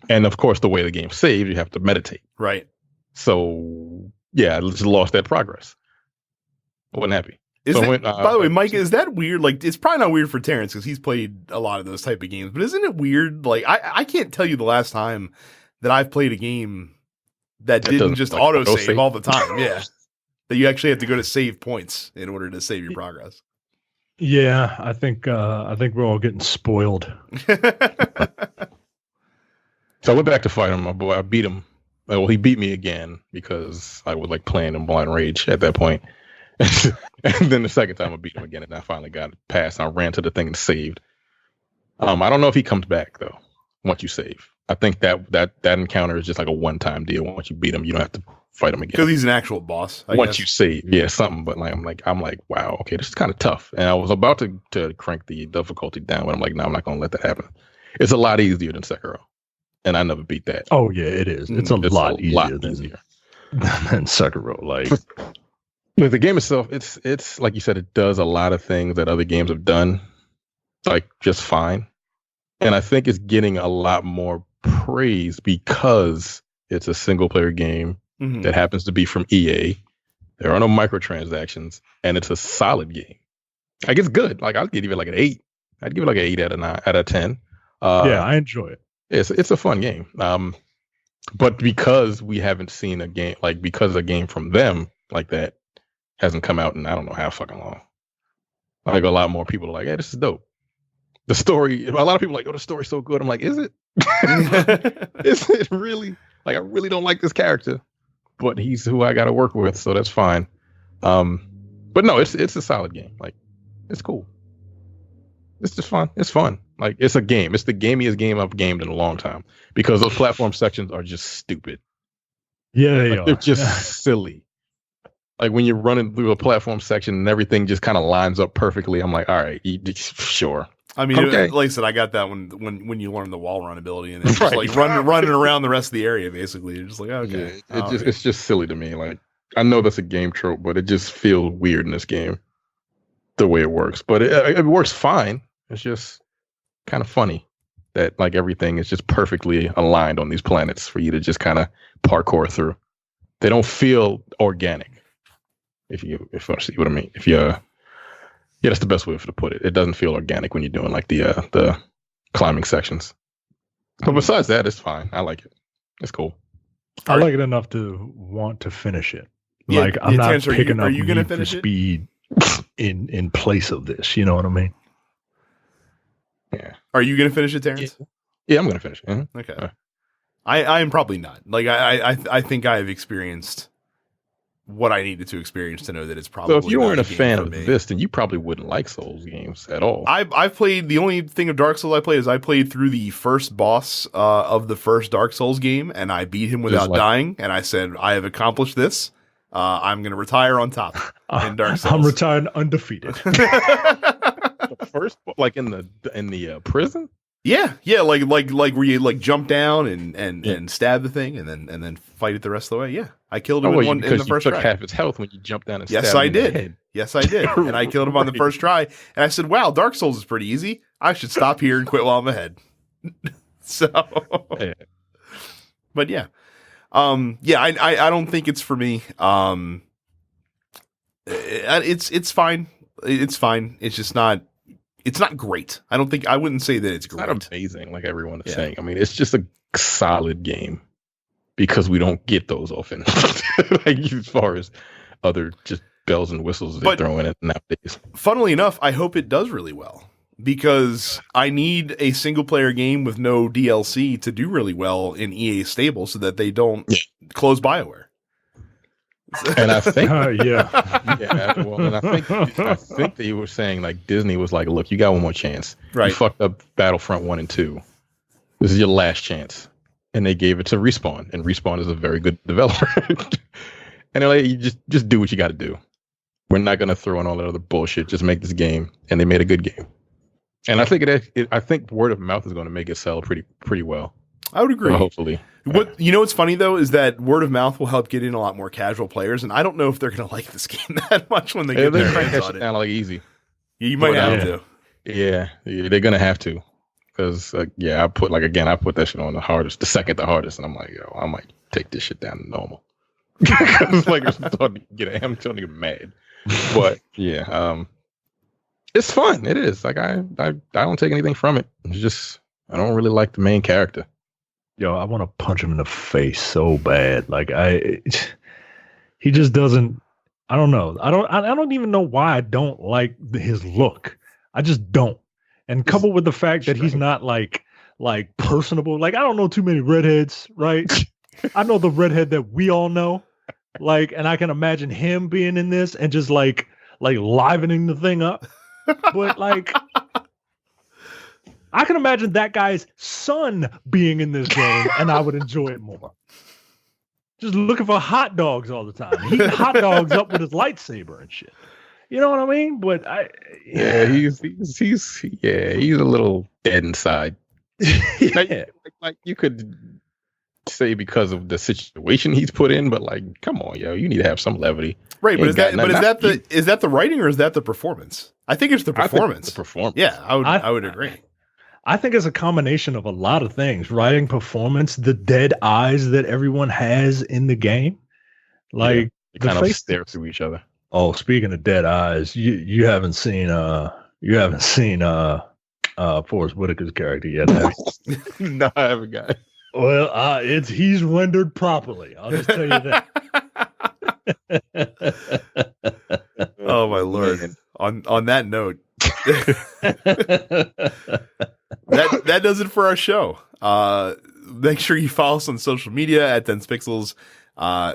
And of course, the way the game saves, you have to meditate. Right. So yeah, I just lost that progress. I wasn't happy. By the way, Mike, is that weird? Like, it's probably not weird for Terrence because he's played a lot of those type of games. But isn't it weird? Like, I can't tell you the last time that I've played a game that didn't just like auto save all the time. Yeah, that you actually have to go to save points in order to save your progress. Yeah, I think we're all getting spoiled. So I went back to fight him. My boy, I beat him. Well, he beat me again because I was like playing in blind rage at that point. And then the second time I beat him again, and I finally got it past. I ran to the thing and saved. I don't know if he comes back though. Once you save, I think that encounter is just like a one-time deal. Once you beat him, you don't have to fight him again because he's an actual boss. Once you save, yeah, something. But like I'm like, wow, okay, this is kind of tough. And I was about to crank the difficulty down, but I'm like, no, I'm not gonna let that happen. It's a lot easier than Sekiro, and I never beat that. Oh yeah, it is. It's a lot easier than Sekiro. Like. But the game itself, it's like you said, it does a lot of things that other games have done, like just fine. And I think it's getting a lot more praise because it's a single player game that happens to be from EA. There are no microtransactions, and it's a solid game. Like it's good. Like I'll give it like an 8. I'd give it like an 8 out of 10. Yeah, I enjoy it. It's a fun game. But because we haven't seen a game because a game from them like that hasn't come out in I don't know how fucking long. Like a lot more people are like, "Hey, this is dope." The story, a lot of people are like, "Oh, the story's so good." I'm like, "Is it? Is it really?" Like, I really don't like this character, but he's who I got to work with, so that's fine. But no, it's a solid game. Like, it's cool. It's just fun. It's fun. Like, it's a game. It's the gamiest game I've gamed in a long time because those platform sections are just stupid. Yeah, they are. They're just silly. Like when you're running through a platform section and everything just kind of lines up perfectly, I'm like, all right, sure. I mean, okay. Like I said, I got that when you learn the wall run ability and it's just like running around the rest of the area. Basically, you're just like, okay, yeah, it's just silly to me. Like I know that's a game trope, but it just feels weird in this game the way it works. But it works fine. It's just kind of funny that like everything is just perfectly aligned on these planets for you to just kind of parkour through. They don't feel organic. If you see what I mean, yeah, that's the best way to put it. It doesn't feel organic when you're doing like the climbing sections. But besides that, it's fine. I like it. It's cool. I like it enough to want to finish it. Yeah, like I'm not picking up Need for Speed in place of this. You know what I mean? Yeah. Are you gonna finish it, Terrence? Yeah, I'm gonna finish it. Mm-hmm. Okay. I am probably not. Like I think I have experienced what I needed to experience to know that it's probably. So if you weren't a fan of this, then you probably wouldn't like Souls games at all. I've played, the only thing of Dark Souls I played through the first boss of the first Dark Souls game, and I beat him without dying, and I said, I have accomplished this. I'm going to retire on top in Dark Souls. I'm retired undefeated. The first, like in the prison. Yeah, like where you like jump down and stab the thing and then fight it the rest of the way. Yeah, I killed him in the first try. You took half his health when you jumped down and stabbed him in the head. Yes, I did. And I killed him on the first try. And I said, "Wow, Dark Souls is pretty easy. I should stop here and quit while I'm ahead." So, but yeah, I don't think it's for me. It's fine. It's fine. It's just not. It's not great. I wouldn't say that it's great. It's not amazing like everyone is saying. I mean, it's just a solid game because we don't get those often. Like as far as other just bells and whistles they throw in it nowadays. Funnily enough, I hope it does really well because I need a single player game with no DLC to do really well in EA stable so that they don't close Bioware. And I think, well, and I think they were saying like Disney was like, look, you got one more chance. Right. You fucked up Battlefront 1 and 2. This is your last chance. And they gave it to Respawn, and Respawn is a very good developer. And they're like, you just do what you got to do. We're not going to throw in all that other bullshit. Just make this game. And they made a good game. And I think I think word of mouth is going to make it sell pretty well. I would agree. Well, hopefully. What's funny though is that word of mouth will help get in a lot more casual players, and I don't know if they're going to like this game that much when they get their hands on it. Down like easy. You might have to. Yeah, they're gonna have to, because I put that shit on the hardest, the second hardest, and I'm like, yo, I might take this shit down to normal. Because like I'm starting to get mad. But yeah, it's fun. It is. Like I don't take anything from it. It's just I don't really like the main character. Yo, I want to punch him in the face so bad. Like he just doesn't. I don't know. I don't even know why I don't like his look. I just don't. And coupled with the fact that he's not like personable. Like I don't know too many redheads, right? I know the redhead that we all know. Like, and I can imagine him being in this and just like livening the thing up. But like, I can imagine that guy's son being in this game, and I would enjoy it more. Just looking for hot dogs all the time, heating hot dogs up with his lightsaber and shit. You know what I mean? But he's a little dead inside. Yeah. Like you could say because of the situation he's put in, but like, come on, yo, you need to have some levity. Right, but is that the writing or is that the performance? I think it's the performance. Yeah, I would agree. I think it's a combination of a lot of things. Writing, performance, the dead eyes that everyone has in the game. Like they kind of stare through each other. Oh, speaking of dead eyes, you haven't seen Forrest Whitaker's character yet, have you? No, I haven't got it. Well, he's rendered properly. I'll just tell you that. Oh my Lord! Man. On that note, that does it for our show. Make sure you follow us on social media at Dense Pixels.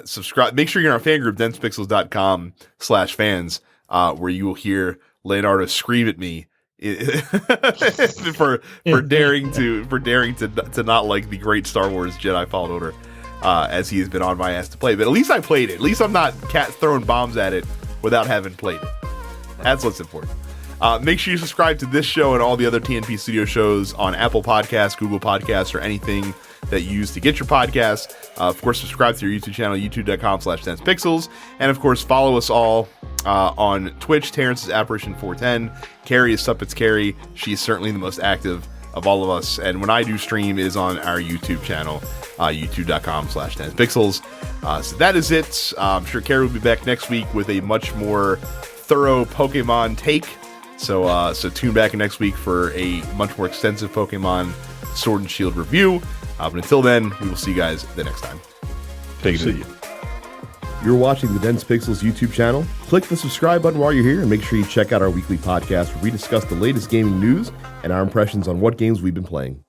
Subscribe. Make sure you're in our fan group, densepixels.com/fans, where you will hear Leonardo scream at me for daring to not like the great Star Wars Jedi Fallen Order, as he has been on my ass to play. But at least I played it. At least I'm not throwing bombs at it without having played it. That's what's important. Make sure you subscribe to this show and all the other TNP Studio shows on Apple Podcasts, Google Podcasts, or anything that you use to get your podcast. Of course, subscribe to your YouTube channel, youtube.com/DensePixels. And of course, follow us all on Twitch. Terrence is Apparition410. Carrie is Suppets Carrie. She is certainly the most active of all of us. And when I do stream, it is on our YouTube channel, youtube.com/DensePixels. So that is it. I'm sure Carrie will be back next week with a much more thorough Pokemon take. So tune back next week for a much more extensive Pokemon Sword and Shield review. But until then, we will see you guys the next time. Take it easy. You're watching the Dense Pixels YouTube channel. Click the subscribe button while you're here and make sure you check out our weekly podcast where we discuss the latest gaming news and our impressions on what games we've been playing.